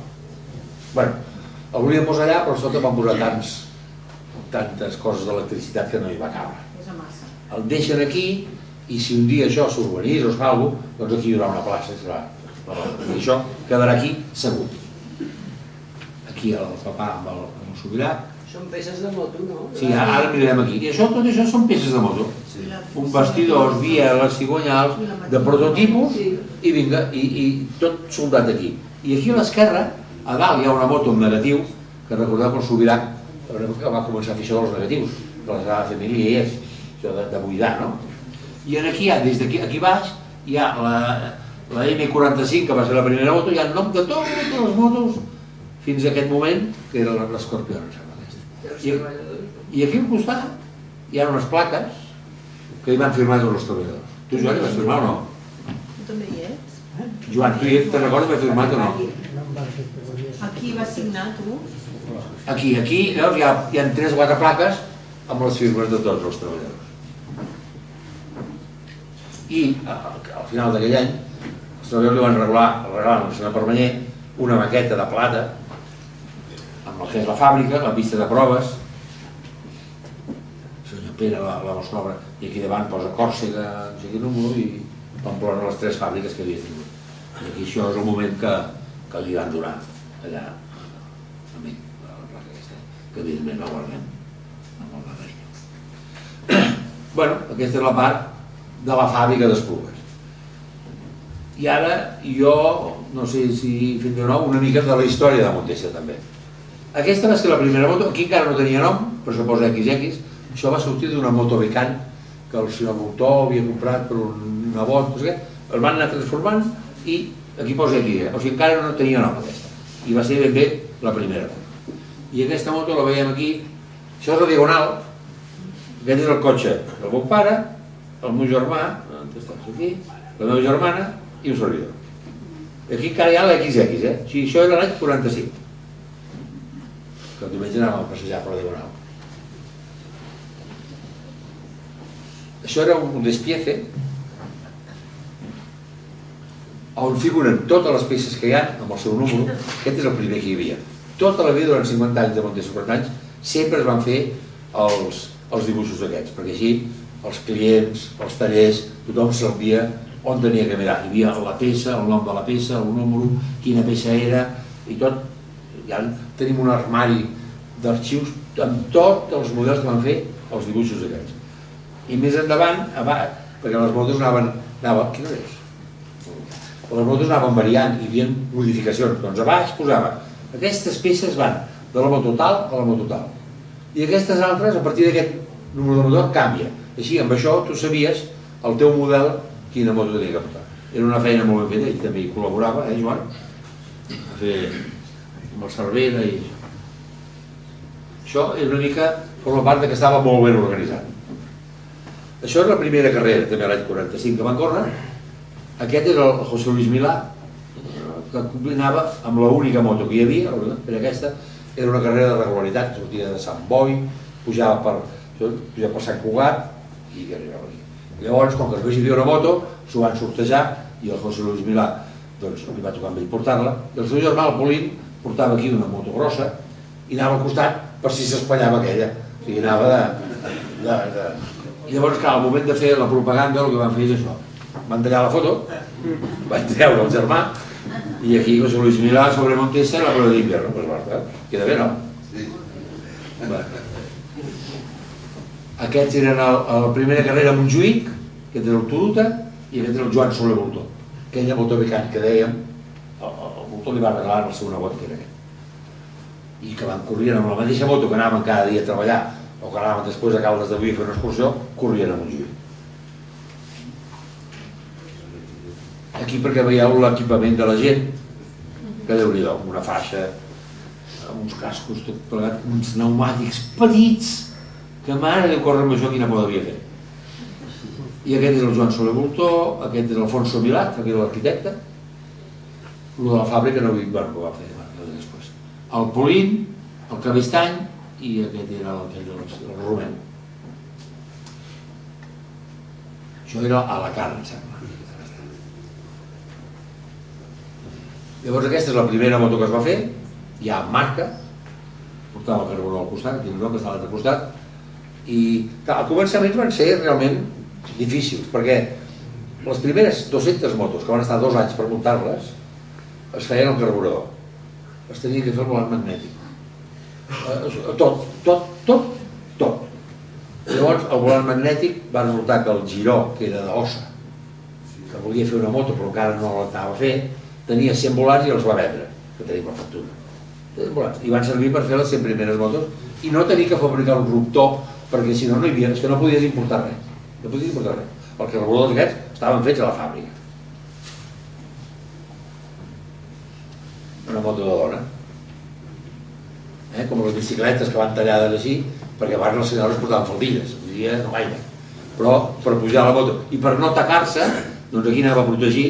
Bueno, el volien posar allà, però sota van posar tantes coses d'electricitat que no hi va cabre. El deixen aquí, i si un dia això s'urbanitza o es fa alguna cosa, doncs aquí hi haurà una plaça, i això quedarà aquí segur. Aquí el papà amb el Sobirà. Són peces de moto, no? Sí, ara mirarem aquí. I tot això són peces de moto. Un bastidors, bieles, cigonyals, de prototipus, i vinga, i tot soldat aquí. I aquí a l'esquerra, a dalt hi ha una moto amb negatiu, que recordeu que el Sobirà que va començar a fer això dels negatius, que les va fer miliers, això de buidar, no? I aquí hi ha, des d'aquí baix, hi ha la M45, que va ser la primera moto, hi ha el nom de totes les motos fins a aquest moment, que era l'Escorpió, em sembla. I aquí al costat hi ha unes plaques que hi van firmar tots els treballadors. Tu, Joan, hi vas firmar o no? Tu també hi ets? Joan, tu te'n recordes d'haver firmat o no? Aquí vas signar, tu? Aquí, veus, hi ha 3 o 4 plaques amb les firmes de tots els treballadors. I al final d'aquell any, els treballadors li van regalar al senyor Permanyer una maqueta de plata amb el que és la fàbrica, la pista de proves. El senyor Pere la mostrava, i aquí davant posa Còrsega, no sé quin número, i Pamplona, les 3 fàbriques que havia tingut. I aquí això és el moment que li van donar allà a mi, la placa aquesta, que evidentment la guardem amb el darrer. Bueno, aquesta és la part de la fàbrica d'Esplugues. I ara jo, no sé si fins o no, una mica de la història de Montesa també. Aquesta va ser la primera moto, aquí encara no tenia nom, per això posa XX, això va sortir d'una moto Becant que el senyor Montó havia comprat per un nebot, no sé què, el van anar transformant i aquí posa aquí, o sigui encara no tenia nom aquesta, i va ser ben bé la primera moto. I aquesta moto la veiem aquí, això és la diagonal, aquest és el cotxe del meu pare, el meu germà, aquí, la meva germana i un servidor. Aquí encara hi ha la XX, o sigui, això era l'any 45. Que el diumenge anàvem a passejar per la diagonal. Això era un despiece on figuren totes les peces que hi ha amb el seu número. Aquest és el primer que hi havia. Tota la vida, durant 50 anys de Montesa, 50 anys, sempre es van fer els dibuixos aquests, perquè així els clients, els tallers, tothom sabia on tenia que mirar. Hi havia la peça, el nom de la peça, el número, quina peça era, i tot. Ja tenim un armari d'arxius amb tots els models que van fer els dibuixos aquests. I més endavant, perquè les motos anaven quina és? Les motos anaven variant, hi havia modificacions, doncs a baix posava aquestes peces van de la moto tal a la moto tal, i aquestes altres a partir d'aquest número de motor canvia. Així, amb això tu sabies el teu model quina moto tenia que portar. Era una feina molt ben feta, i també hi col·laborava, Joan? A fer amb el Cervera i això. Això és una mica, forma part que estava molt ben organitzat. Això és la primera carrera, també l'any 45 que van córrer. Aquest és el José Luis Milà, que combinava amb l'única moto que hi havia, per aquesta, era una carrera de regularitat, sortia de Sant Boi, pujava per Sant Cugat i arribava aquí. Llavors, com que després hi havia una moto, s'ho van sortejar i el José Luis Milà doncs li va tocar amb ell portar-la, i el seu germà, el Polín, portava aquí una moto grossa i anava al costat per si s'espanyava aquella. O sigui, anava de... I llavors, clar, al moment de fer la propaganda, el que van fer és això. Van tallar la foto, van treure el germà, i aquí José Luis Milà sobre Montesa la prueba d'invierno. Pues va, queda bé, no? Sí. Aquests eren la primera carrera a Montjuïc, aquest era el Turuta, i aquest era el Joan Soler Voltor. Aquella moto Becant que dèiem, el Voltor li va regalar al seu nebot, que era aquest. I que van corrent amb la mateixa moto que anaven cada dia a treballar, o que anaven després a Caldes de Boí a fer una excursió, corrien a Montjuïc. Aquí perquè veieu l'equipament de la gent, que déu-n'hi-do, amb una faixa, amb uns cascos tot plegat, uns pneumàtics petits, que mare Déu corre amb això quina por devia fer. I aquest és el Joan Soler Voltor, aquest és l'Alfonso Milat, que era l'arquitecte. El de la fàbrica no ho dic, bueno, que ho va fer després. el Polín, el Cabestany i aquest era el Romeu. Això era a la carn, em sembla. Llavors aquesta és la primera moto que es va fer, ja amb marca, portava el carburó al costat, que estava a l'altre costat, i els començaments van ser realment difícils, perquè les primeres 200 motos, que van estar 2 anys per muntar-les, es feien al carburador. Es tenia que fer el volant magnètic. Tot. Llavors, el volant magnètic va resultar que el Giró, que era d'Ossa, que volia fer una moto però encara no l'estava a fer, tenia 100 volants i els va vendre, que tenim la factura. I van servir per fer les 100 primeres motos i no tenir que fabricar un ruptor, perquè si no, no hi havia, és que no podies importar res. No podies importar res. Els carburadors aquests estaven fets a la fàbrica. Una moto de dona. Com les bicicletes que van tallades així, perquè abans les senyores portaven faldilles, avui dia no gaire. Però per pujar a la moto i per no tacar-se, doncs aquí anava a protegir.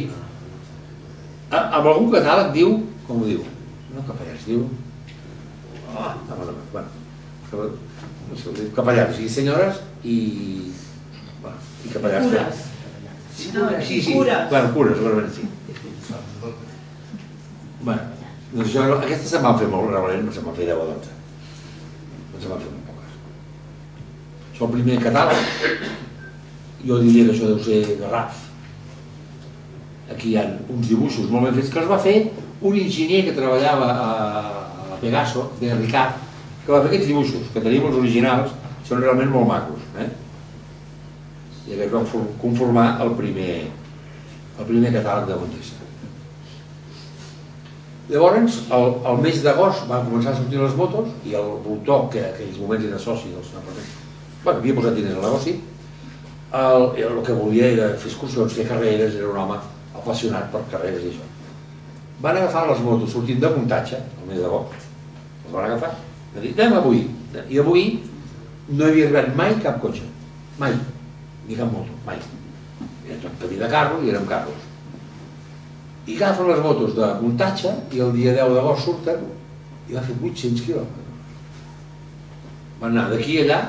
Amb algun catàleg diu, com ho diu? No capellans, diu... Capellans i senyores i capellans. Cures. Sí. Cures. Cures, segurament sí. Doncs això, aquestes se'n van fer molt, realment se'n van fer 10 o 12. No se'n van fer molt poques. Això el primer catàleg, jo diria que això deu ser Garraf. Aquí hi ha uns dibuixos molt ben fets que els va fer un enginyer que treballava a Pegaso, de Ricard, que va fer aquests dibuixos, que tenim els originals, són realment molt macos. I aquests van conformar el primer catàleg de Montesa. Llavors, al mes d'agost van començar a sortir les motos i el Voltor, que en aquells moments era soci dels napoleons, havia posat diners al negoci, el que volia era fer excursions, fer carreres, era un home apassionat per carreres i això. Van agafar les motos sortint de muntatge, el mes d'agost, les van agafar, van dir, anem avui. I avui no havia arribat mai cap cotxe, mai, ni cap moto, mai. Era tot camí de carros i érem carros. I agafen les motos de muntatge i el dia 10 d'agost surten i va fer 800 quilòmetres. Van anar d'aquí a allà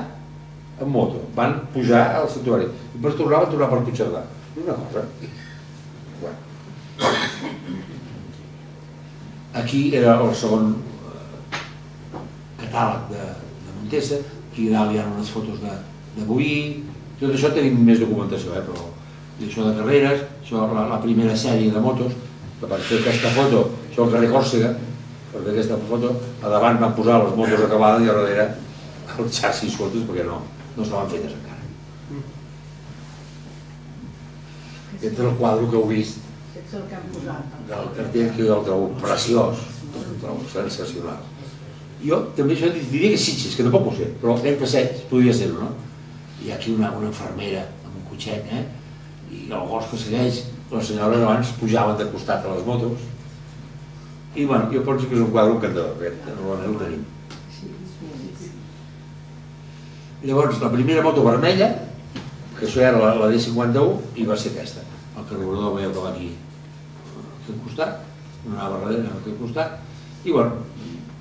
amb moto, van pujar al santuari i per tornar van tornar per Puigcerdà. Una cosa. Aquí era el segon catàleg de Montesa, aquí dalt hi ha unes fotos de Boí, tot això tenim més documentació, però això de carreres, això la primera sèrie de motos, que per fer aquesta foto, això al carrer Còrsega, per fer aquesta foto, a davant van posar les motos acabades i a darrere els xassis sueltos perquè no estaven fetes encara. Aquest és el quadre que heu vist el que han posat. Del cartell, que jo el trobo preciós, el trobo sensacional. Jo també això diria que Sitges, que tampoc ho sé, però aquell passeig podria ser-ho, no? Hi ha aquí una infermera amb un cotxet, i el gos que segueix, les senyores abans pujaven de costat a les motos, i bueno, jo penso que és un quadre encantador, perquè normalment ho tenim. Llavors, la primera moto vermella, que això era la D51, i va ser aquesta. El carburador veieu que va aquí al costat, no anava darrere, anava aquí al costat, i bueno,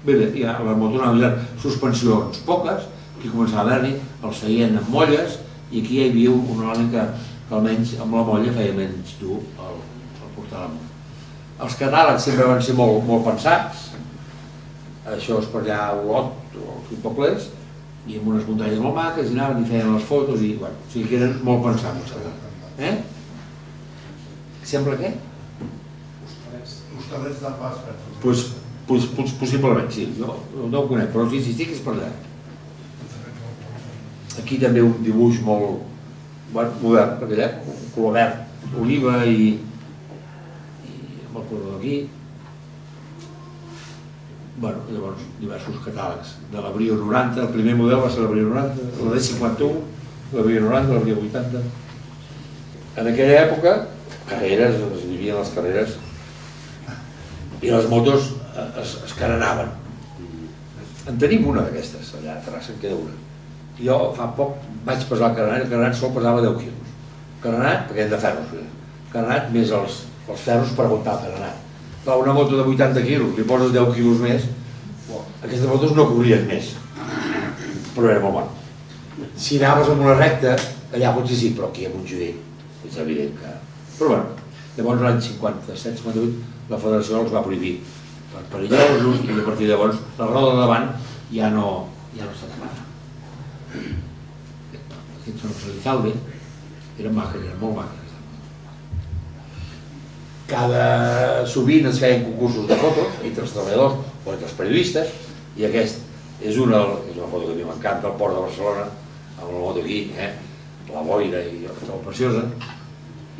bé, ja les motos anaven usant suspensions poques, aquí començava a haver-hi, el seient amb molles, i aquí hi havia un element que almenys amb la molla feia menys dur el portar la moto. Els catàlegs sempre van ser molt pensats, això és per allà a Olot o a Poblés, i amb unes muntanyes molt maques, i anaven i feien les fotos, i bueno, o sigui que eren molt pensats els catàlegs. Sembla què? Hostalets de pas. Possiblement, sí, no ho conec, però sí que és per allà. Aquí també un dibuix molt modern, perquè allà, un color verd, oliva i amb el color d'aquí. Llavors, diversos catàlegs de la Brio 90, el primer model va ser la Brio 90, la D51, la Brio 90, la Brio 80. En aquella època, carreres, es vivien les carreres, i les motos es carenaven. En tenim una d'aquestes, allà a Terrassa en queda una. Jo fa poc vaig pesar el carenat sol pesava 10 quilos. Carenat, perquè hem de ferros, carenat més els ferros per aguantar el carenat. Una moto de 80 quilos, li poses 10 quilos més, Aquestes motos no corrien més, però era molt bon. Si anaves amb una recta, allà potser sí, però aquí amb un jovent és evident que... Però bueno, llavors l'any 57-58 la federació els va prohibir per perillosos i a partir de llavors la roda de davant ja no està tapada. Aquests són els Elizalde, eren maques, eren molt maques. Sovint es feien concursos de fotos entre els treballadors o entre els periodistes i aquest és una foto que a mi m'encanta, al port de Barcelona, amb la moto aquí, la boira i la preciosa.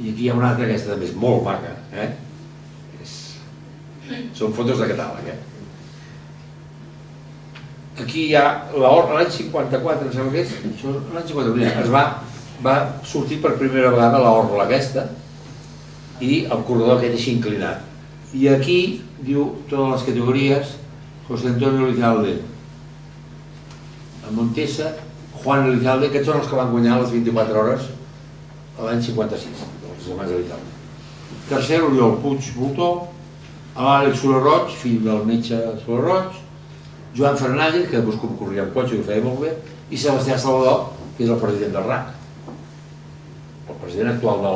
I aquí hi ha una altra, aquesta també és molt maca. Són fotos de catàleg. Aquí hi ha l'any 54, em sembla que és, l'any 54, va sortir per primera vegada l'orla aquesta i el corredor aquest així inclinat. I aquí diu totes les categories José Antonio Elizalde, a Montesa, Juan Elizalde, aquests són els que van guanyar les 24 hores l'any 56, els germans Elizalde. Tercer, Oriol Puig Voltó, l'Àlex Solarroig, fill del metge Solarroig, Joan Fernández, que després corria amb cotxe i ho feia molt bé, i Sebastià Salvador, que és el president del RAC, el president actual de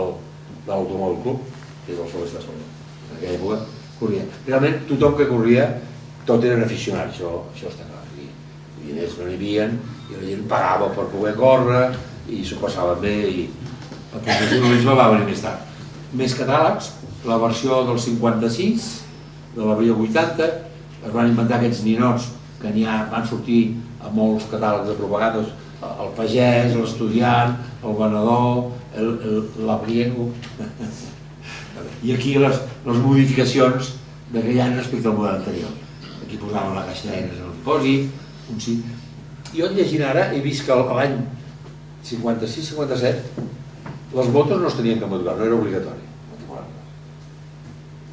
l'Automòbil Club, que és el Sebastià Salvador. En aquella època corria. Realment tothom que corria, tot eren aficionats, això està clar. I diners no n'hi havia, i la gent pagava per poder córrer, i s'ho passaven bé, i el professionalisme va venir més tard. Més catàlegs, la versió del 56, de l'abril 80, es van inventar aquests ninots que van sortir a molts catàlegs de propagandes, el pagès, l'estudiant, el venedor, l'abriego. I aquí les modificacions d'aquell any respecte al model anterior. Aquí posaven la caixa d'eines en el dipòsit, Jo llegint ara he vist que l'any 56-57 les motos no es tenien que matricular, no era obligatori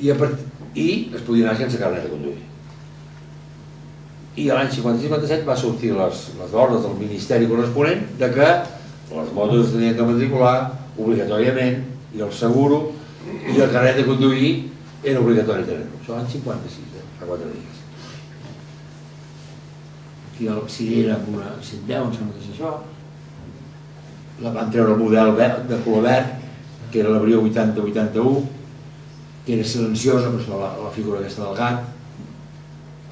i es podia anar sense carnet de conduir. I l'any 56-57 va sortir les ordres del ministeri corresponent de que les motos es tenien que matricular obligatòriament i el seguro i el carnet de conduir era obligatori tenir-ho. Això l'any 56, fa 4 dies. Aquí a l'Oxidera amb una 110, em sembla que és això. La van treure el model de color verd, que era l'abril 80-81, que era silenciosa, per això la figura aquesta del gat.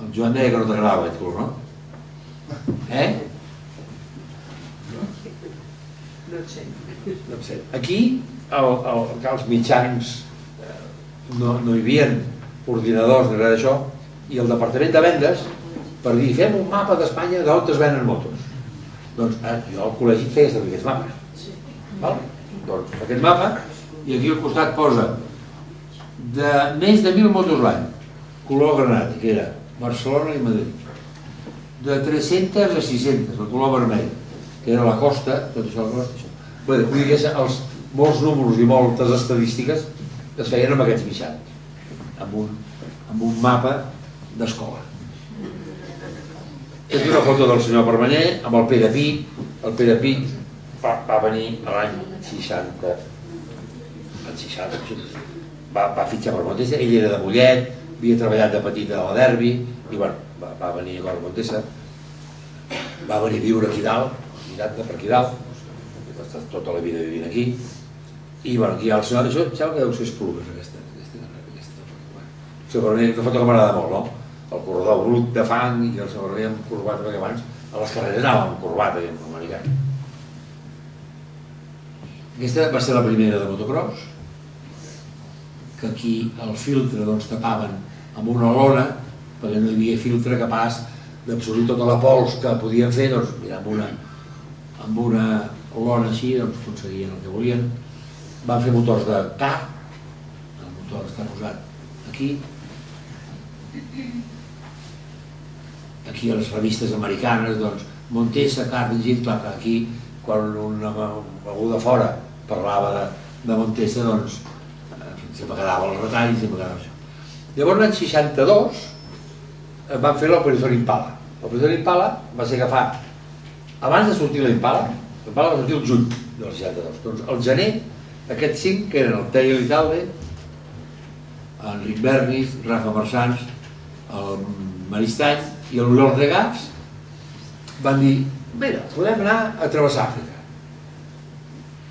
El Joan deia que no t'agradava aquest color, no? No sé. Aquí, els mitjans, no hi havia ordinadors ni res d'això, i el departament de vendes, per dir, fem un mapa d'Espanya d'on es venen motos. Doncs jo al col·legi feia servir aquests mapes. Doncs aquest mapa, i aquí al costat posa de més de 1.000 motos l'any, color granat, que era Barcelona i Madrid. De 300 a 600, el color vermell, que era la costa, tot això, la costa, això. Vull dir que molts números i moltes estadístiques es feien amb aquests mitjans, amb un mapa d'escola. És una foto del senyor Permanyer amb el Pere Pi. El Pere Pi va venir l'any 60, va fitxar per Montesa, ell era de Mollet, havia treballat de petit a la Derbi, i va venir a Montesa, va venir a viure aquí dalt, mirat per aquí dalt, ha estat tota la vida vivint aquí, i aquí el senyor, això sembla que deu ser Esplugues, aquesta foto. Una foto que m'agrada molt, no? El corredor brut de fang i el Sabarrer amb corbata, perquè abans a les carreres anàvem amb corbata i amb americà. Aquesta va ser la primera de motocross, que aquí el filtre tapaven amb una lona, perquè no hi havia filtre capaç d'absorbir tota la pols que podien fer, doncs mira, amb una lona així aconseguien el que volien. Van fer motors de K, el motor està posat aquí. Aquí a les revistes americanes, doncs, Montesa, Carnegie, clar que aquí, quan algú de fora parlava de Montesa, doncs, sempre quedava el retall i sempre quedava això. Llavors, l'any 62, van fer l'Operació Impala. L'Operació Impala va ser agafat, abans de sortir l'Impala va sortir el juny del 62. Doncs, al gener, aquests 5, que eren el Tei Elizalde, Enric Bernis, Rafa Marsans, el Maristany i els regats van dir, mira, podem anar a travessar Àfrica.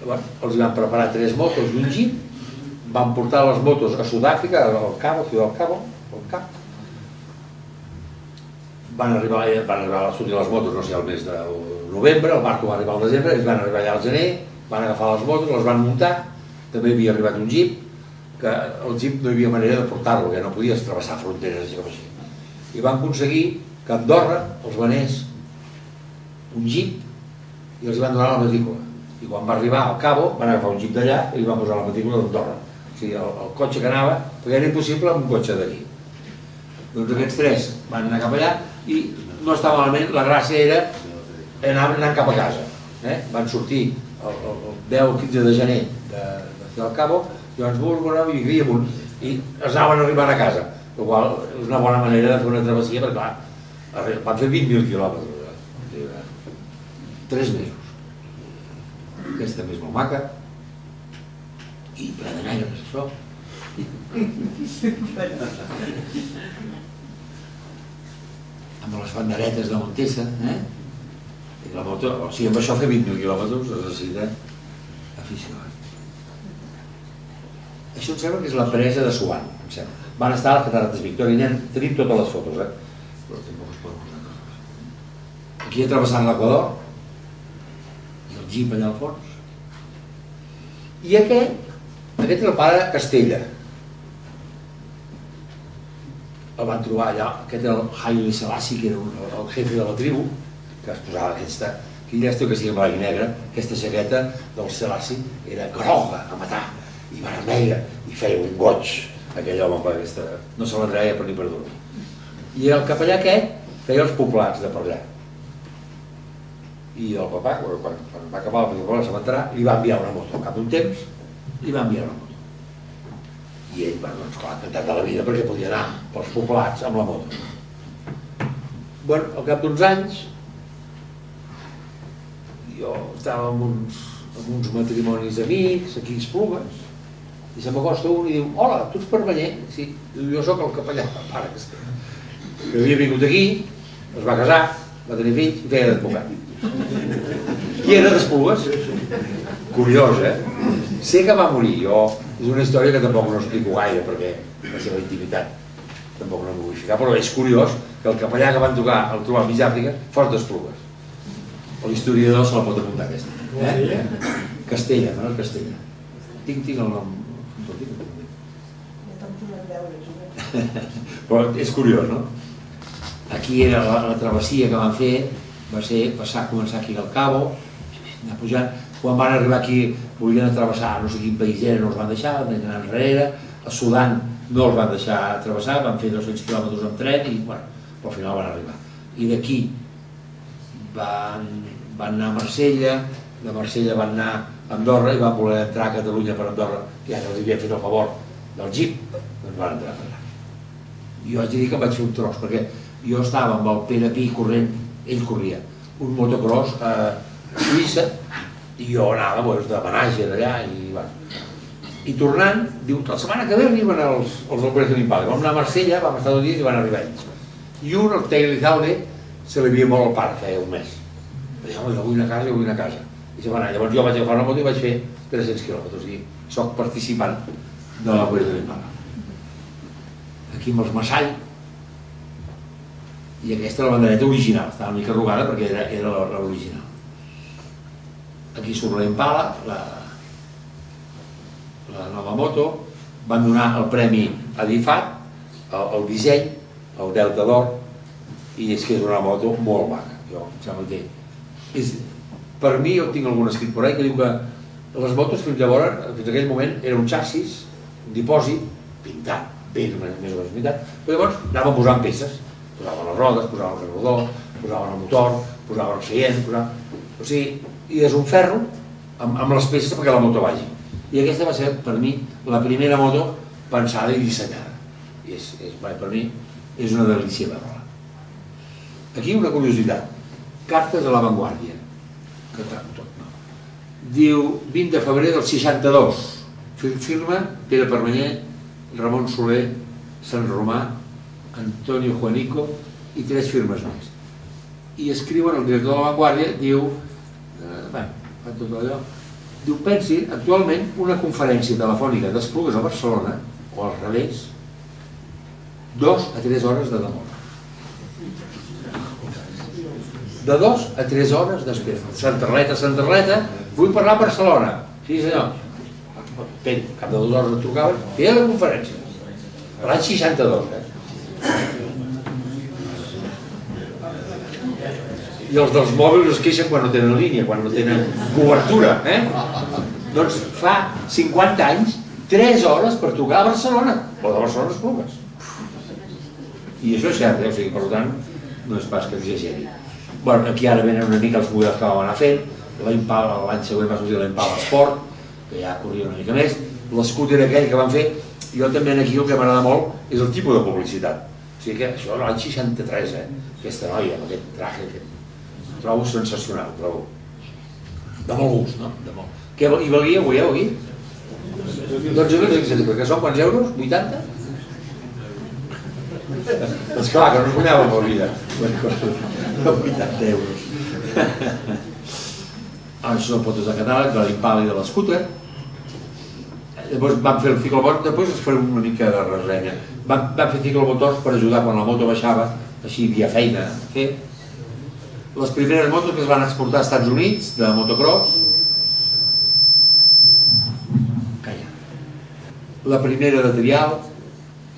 Llavors, els van preparar 3 motos i un jeep, van portar les motos a Sud-àfrica, al Cabo, Ciudad del Cabo, al Cap. Van arribar a sortir les motos, no sé, al mes de novembre, el barco va arribar al desembre, ells van arribar allà al gener, van agafar les motos, les van muntar, també havia arribat un jeep, que el jeep no hi havia manera de portar-lo, que no podies travessar fronteres, així com així. I van aconseguir que Andorra els venés un jeep i els van donar la matrícula. I quan va arribar al Cabo, van agafar un jeep d'allà i li van posar la matrícula d'Andorra. O sigui, el cotxe que anava, perquè era impossible amb un cotxe d'aquí. Doncs aquests 3 van anar cap allà i no està malament, la gràcia era anar cap a casa. Van sortir el 10 o 15 de gener de Ciudad del Cabo, i llavors hi amunt i es anaven arribant a casa, el qual és una bona manera de fer una travessia, perquè clar, van fer 20.000 quilòmetres, 3 mesos. Aquesta més molt maca i ple de negres, això. Amb les banderetes de Montesa, i la moto, o sigui, amb això fer 20.000 quilòmetres es necessita afició. Això em sembla que és la presa de Suan, em sembla. Van estar a les Catarates Victòria, tenim totes les fotos, però tampoc es poden posar totes. Aquí travessant l'Equador, i el jeep allà al fons. I aquest és el pare Castella. El van trobar allà, aquest era el Haile Selassie, que era el jefe de la tribu, que es posava aquesta, que ja esteu que sigui blanc i negre, aquesta jaqueta del Selassie era groga a matar, i vermella, i feia un goig aquell home per aquesta... no se la treia per ni per dormir. I el capellà aquest feia els poblats de per allà. I el papà, quan va acabar la pel·lícula, se va entrar, li va enviar una moto. Al cap d'un temps, li va enviar una moto. I ell, doncs clar, encantat de la vida, perquè podia anar pels poblats amb la moto. Bueno, al cap d'uns anys, jo estava amb uns matrimonis amics, aquí a Esplugues, i se m'acosta un i diu, hola, tu ets permanyer? Sí, jo sóc el capellà del pare que havia vingut aquí, es va casar, va tenir fills i feia d'advocat. I era d'Esplugues. Curiós, Sé que va morir, és una història que tampoc no explico gaire, perquè la seva intimitat tampoc no m'ho vull ficar, però és curiós que el capellà que van trobar al mig d'Àfrica fos d'Esplugues. L'historiador se la pot apuntar aquesta. Castella, no és Castella. Tinc el nom. Però és curiós, no? Aquí era la travessia que van fer, va ser començar aquí al Cabo, anar pujant. Quan van arribar aquí volien travessar no sé quin país era, no els van deixar, van anar enrere. A Sudan no els van deixar travessar, van fer 200 quilòmetres amb tren i bueno, al final van arribar. I d'aquí van anar a Marsella, de Marsella van anar a Andorra i van voler entrar a Catalunya per Andorra, que ja els havien fet el favor del jeep, doncs van entrar per allà. Jo haig de dir que em vaig fer un tros, perquè jo estava amb el Pere Pi corrent, ell corria, un motocross a Suïssa, i jo anava de manager allà, i tornant, diu, la setmana que ve arriben els Operación Impala. Vam anar a Marsella, vam estar 2 dies i van arribar ells. I un, el Taylor Izalde, se li havia mort el pare, feia un mes. Va dir, home, jo vull anar a casa, I se va anar. Llavors jo vaig agafar una moto i vaig fer 300 quilòmetres, i soc participant de l'Operación Impala. Aquí amb els Massall, i aquesta la bandereta original, estava una mica arrugada perquè era l'original. Aquí surt l'Impala, la nova moto, van donar el premi a DIFAT, el disseny, el Delta d'Or, i és que és una moto molt maca. Jo em sembla que per mi, jo tinc algun escrit per ahí que diu que les motos fins aquell moment era un xassis, un dipòsit, pintat, més o menys pintat, però llavors anaven posant peces, posaven les rodes, posaven el regulador, posaven el motor, posaven el seient, o sigui, i és un ferro amb les peces perquè la moto vagi. I aquesta va ser, per mi, la primera moto pensada i dissenyada. I per mi és una delícia veure-la. Aquí una curiositat. Cartes a l'avantguàrdia. Diu 20 de febrer del 62. Firma Pere Permanyer, Ramon Soler, Sant Romà, Antonio Juanico i 3 firmes més. I escriuen, el director de La Vanguardia diu, fa tot allò, diu, pensi, actualment una conferència telefònica d'Esplugues a Barcelona, o al revés, 2 a 3 hores de demora. De 2 a 3 hores d'espera. Centraleta, vull parlar a Barcelona. Sí, senyor. Cap de 2 hores et trucaven, feia la conferència. L'any 62, I els dels mòbils es queixen quan no tenen línia, quan no tenen cobertura, Doncs fa 50 anys, 3 hores per trucar a Barcelona, o de Barcelona Esplugues. I això és cert, o sigui, per tant, no és pas que exageri. Bueno, aquí ara venen una mica els models que vam anar fent, l'any següent va sortir l'Impala Sport, que ja corria una mica més, l'escúter aquell que van fer, jo també aquí el que m'agrada molt és el tipus de publicitat. O sigui que això l'any 63, aquesta noia, amb aquest traje, ho trobo sensacional, trobo. De molt gust, no? De molt. Què hi valia, ho veieu aquí? 12.000, perquè són quants euros? 80? Esclar, que no es guanyava amb la vida. 80 euros. Això són fotos de catàleg, de l'Impala i de l'Scooter. Llavors vam fer el ciclomotors, després es farem una mica de ressenya. Vam fer ciclomotors per ajudar quan la moto baixava, així hi havia feina a fer. Les primeres motos que es van exportar als Estats Units, de motocross. La primera de trial,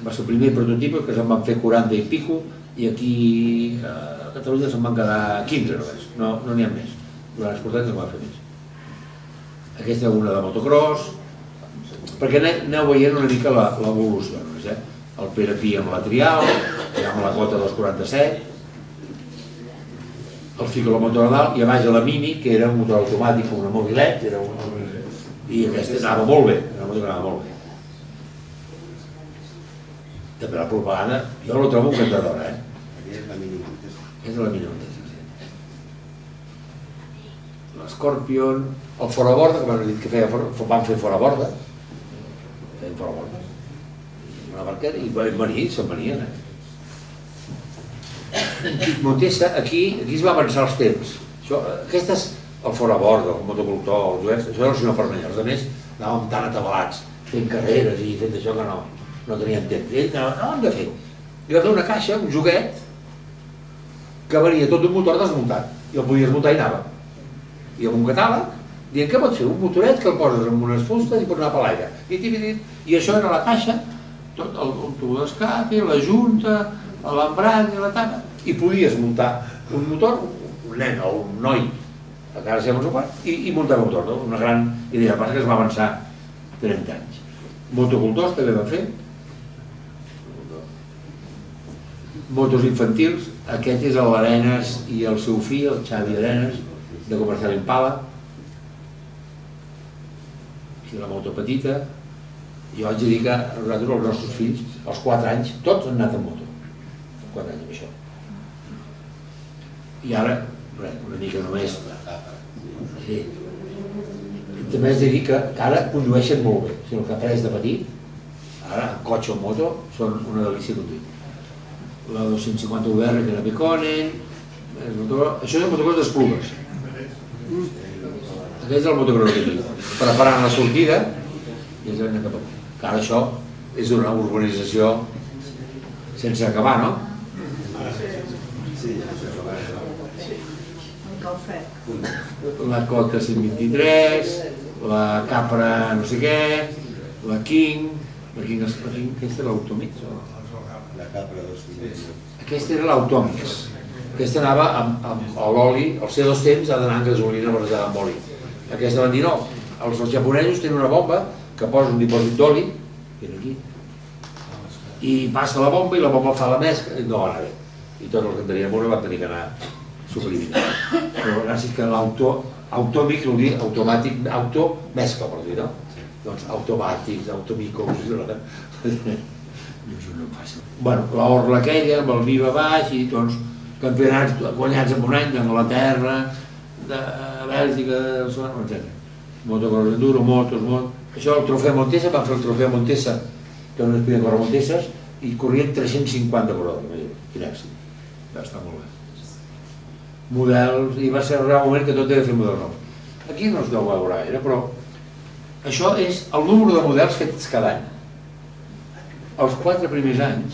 va ser el primer prototip, que se'n van fer 40 i pico, i aquí a Catalunya se'n van quedar 15 només, no n'hi ha més. Durant els portats se'n van fer més. Aquesta era una de motocross, perquè aneu veient una mica l'evolució. El Pere Pi amb la trial, amb la Cota 247, el ciclomotor a dalt, i a baix a la Mini, que era un motor automàtic, una mobilet, i aquesta anava molt bé, anava molt bé. També la propaganda, jo la trobo encantadora, Aquesta és la Mini Montesa. És la Mini Montesa, l'Scorpion, el Fora Borda, que m'han dit que van fer Fora Borda, feien Fora Borda, una barqueta, i se'n venien, Montesa, aquí es va avançar els temps. Aquest és el Fora Borda, el motocultor, els jueus, això era el senyor Fermanyol. A més, anàvem tan atabalats, fent carreres i fent això que no tenien temps. I ell anava, no, hem de fer. I va fer una caixa, un joguet, que venia tot un motor desmuntat. I el podies muntar i anava. I amb un catàleg, dient, què pots fer? Un motoret que el poses amb unes fustes i pots anar per l'aire. I això era la caixa, tot el tubo d'escape, la junta, l'embrague, la tana, i podies muntar un motor, un nen o un noi, a casa seva i muntar un motor, una gran idea. El que passa que es va avançar 30 anys. Motocultors també va fer, motos infantils, aquest és l'Arenas i el seu fill, el Xavi Arenas, de Comercial Impala. Aquí la moto petita. Jo haig de dir que nosaltres, els nostres fills, als 4 anys, tots han anat en moto. 4 anys amb això. I ara, una mica només. Sí. També haig de dir que ara condueixen molt bé. Si el que ha après de petit, ara cotxe o moto, són una delícia conduir. La 250 UR que era Piconen, això és el motocross d'Esplugues. Aquest és el motocross d'aquí, preparant la sortida i ens anem cap aquí. Ara això és una urbanització sense acabar, no? La Cota 123, la Capra no sé què, la King, aquesta era l'Automix? Aquesta era l'Automix. Aquesta anava amb l'oli, el C2 temps ha d'anar amb gasolina barrejada amb oli. Aquesta van dir no, els japonesos tenen una bomba que posa un dipòsit d'oli, i passa la bomba i la bomba fa la mescla, i no va anar bé. I tots els que en tenien una van tenir que anar suprimint. Però gràcies que l'Automix vol dir automàtic, automescla, per dir, no? Doncs automàtics, automicos, bueno, l'Orla aquella, amb el Viva baix, i doncs campionats guanyats en un any d'Anglaterra, de Bèlgica, etc. Motocross enduro, motos, això el trofeu Montesa, van fer el trofeu Montesa, que no es podien córrer Monteses, i corrien 350 corredors, quin èxit. Ja està molt bé. Models, i va ser un moment que tot era fer models nous. Aquí no es deu veure gaire, però això és el número de models fets cada any. Els 4 primers anys,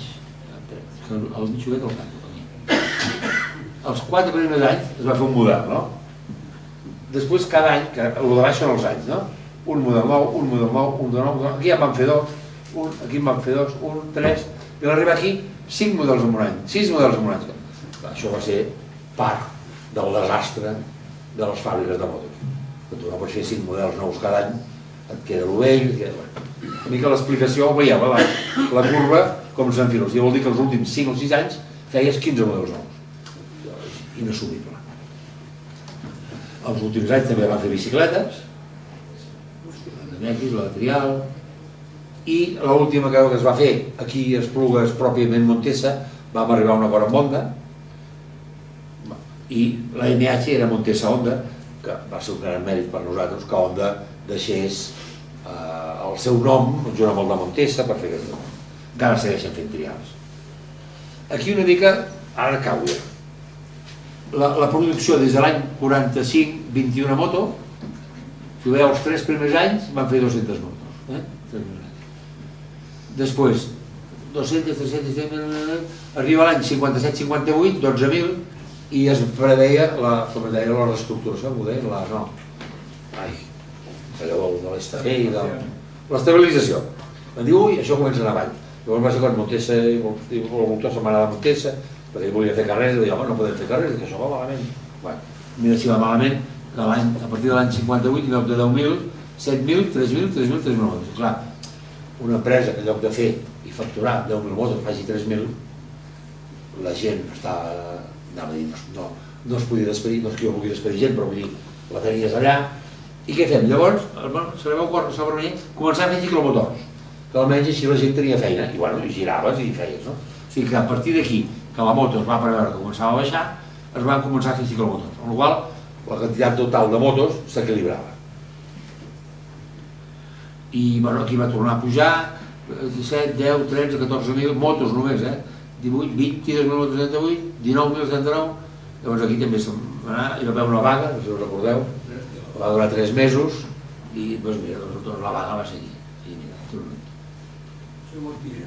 el mitjoguet el canto, els 4 primers anys es va fer un model, no? Després cada any, que el de baix són els anys, no? Un model nou, un model nou, un de nou, aquí ja en van fer 2, aquí en van fer 2, 1, 3, i va arribar aquí 5 models en un any, 6 models en un any. Això va ser part del desastre de les fàbriques de motos. Que tu no pots fer 5 models nous cada any, et queda l'ovell, et queda... Una mica l'explicació, veieu, la curva com s'enfila. Vol dir que els últims 5 o 6 anys feies 15 models nous. Inassumible. Els últims anys també van fer bicicletes, la Nequis, la Trial, i l'última que es va fer aquí a Esplugues, pròpiament Montesa, vam arribar a un acord amb Honda, i la MH era Montesa Honda, que va ser un gran mèrit per nosaltres que Honda deixés el seu nom junt amb el de Montesa per fer aquest nom. Encara segueixen fent trials. Aquí una mica, ara cau ja. La producció des de l'any 45, 21 moto, si veieu els 3 primers anys van fer 200 motos. Després, 200, 300, arriba l'any 57-58, 12.000, i es preveia la reestructuració del model, allò de l'estabilitat i de l'estabilització. Em diu, ui, això comença a anar avall. Llavors va ser quan Montesa i el voltor se'n va anar de Montesa, perquè ell volia fer carreres, i deia, home, no podem fer carreres, que això va malament. Mira si va malament, que a partir de l'any 58, en lloc de 10.000, 7.000, 3.000, 3.000, 3.000 motos. Clar, una empresa que en lloc de fer i facturar 10.000 motos faci 3.000, la gent anava a dir, no es podia despedir, no és que jo vulgui despedir gent, però vull dir, la tenies allà. I què fem? Llavors, se li va ocórrer començar a fer ciclomotors, que almenys així la gent tenia feina, i bueno, giraves i feies, no? O sigui que a partir d'aquí, que la moto es va preveure que començava a baixar, es van començar a fer ciclomotors, amb la qual la quantitat total de motos s'equilibrava. I bueno, aquí va tornar a pujar, 17, 10, 13, 14.000 motos només, 18, 22.000 motos 78, 19.079, llavors aquí també se'n va anar, hi va haver una vaga, no sé si us recordeu, va durar 3 mesos i doncs mira, la vaga va seguir. Això Montilla.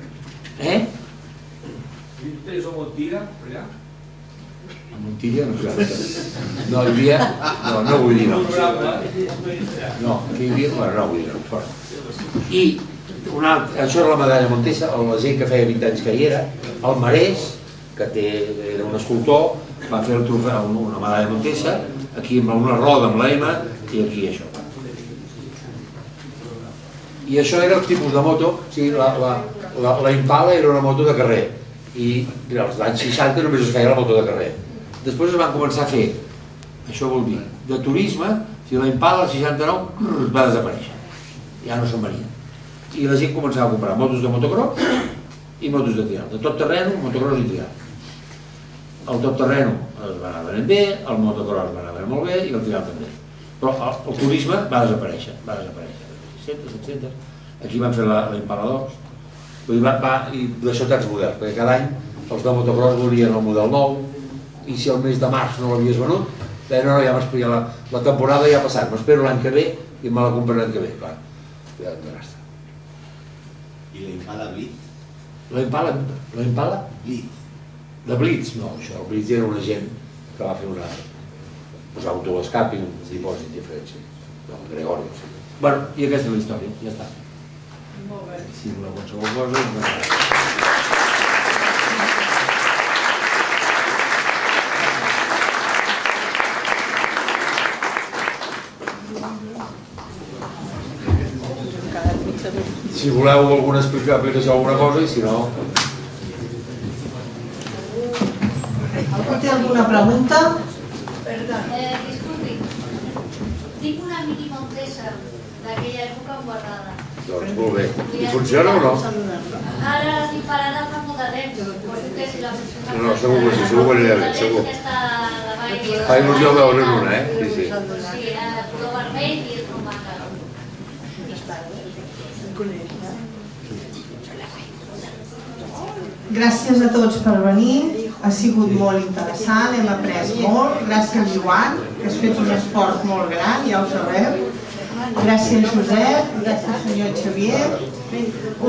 Tens a Montilla, allà? A Montilla no sé. No, hi havia... No vull dir no. No, aquí hi havia... Bueno, no vull dir no, fora. I això era la medalla Montesa, la gent que feia 20 anys que hi era, el Marès, que era un escultor, va fer el trofeu, una medalla Montesa, aquí amb una roda amb la M i aquí això. I això era el tipus de moto, o sigui, la Impala era una moto de carrer i als anys 60 només es feia la moto de carrer. Després es van començar a fer, això vol dir, de turisme, si la Impala al 69 va desaparèixer, ja no se'n venia. I la gent començava a comprar motos de motocross i motos de trial, de tot terreno, motocross i trial. El tot terreno es va anar venent bé, el motocross va anar venent molt bé i el trial també. Però el turisme va desaparèixer, 600, 700, aquí van fer la Impala 2, i d'això tants models, perquè cada any els de motocross volien el model nou, i si el mes de març no l'havies venut, no, ja m'espero, la temporada ja ha passat, m'espero l'any que ve i me la compraré l'any que ve, clar, ja em gasta. I la Impala Blitz? La Impala? Blitz. De Blitz? No, això, el Blitz era una gent que va fer posar autoescapi, un dipòsit diferent, el Gregori, o sigui. Bueno, i aquesta és la història, ja està. Molt bé. Si voleu qualsevol cosa... Si voleu alguna explicació alguna cosa i si no... Algú té alguna pregunta? Disculpi, tinc una mini Montesa d'aquella època guardada. Doncs molt bé. I funciona o no? Ara estic parada fa molt de temps. No, segur que sí, segur que anirà bé, segur. Fa il·lusió veure'n una, Sí, sí. Sí, color vermell i és molt maca. Gràcies a tots per venir. Ha sigut molt interessant, hem après molt. Gràcies, Joan, que has fet un esforç molt gran, ja ho sabeu. Gràcies, Josep, gràcies, senyor Xavier.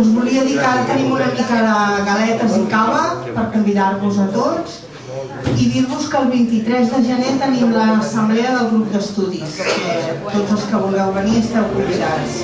Us volia dir que ara tenim una mica de galetes i cava per convidar-vos a tots i dir-vos que el 23 de gener tenim l'assemblea del grup d'estudis, que tots els que vulgueu venir esteu convidats.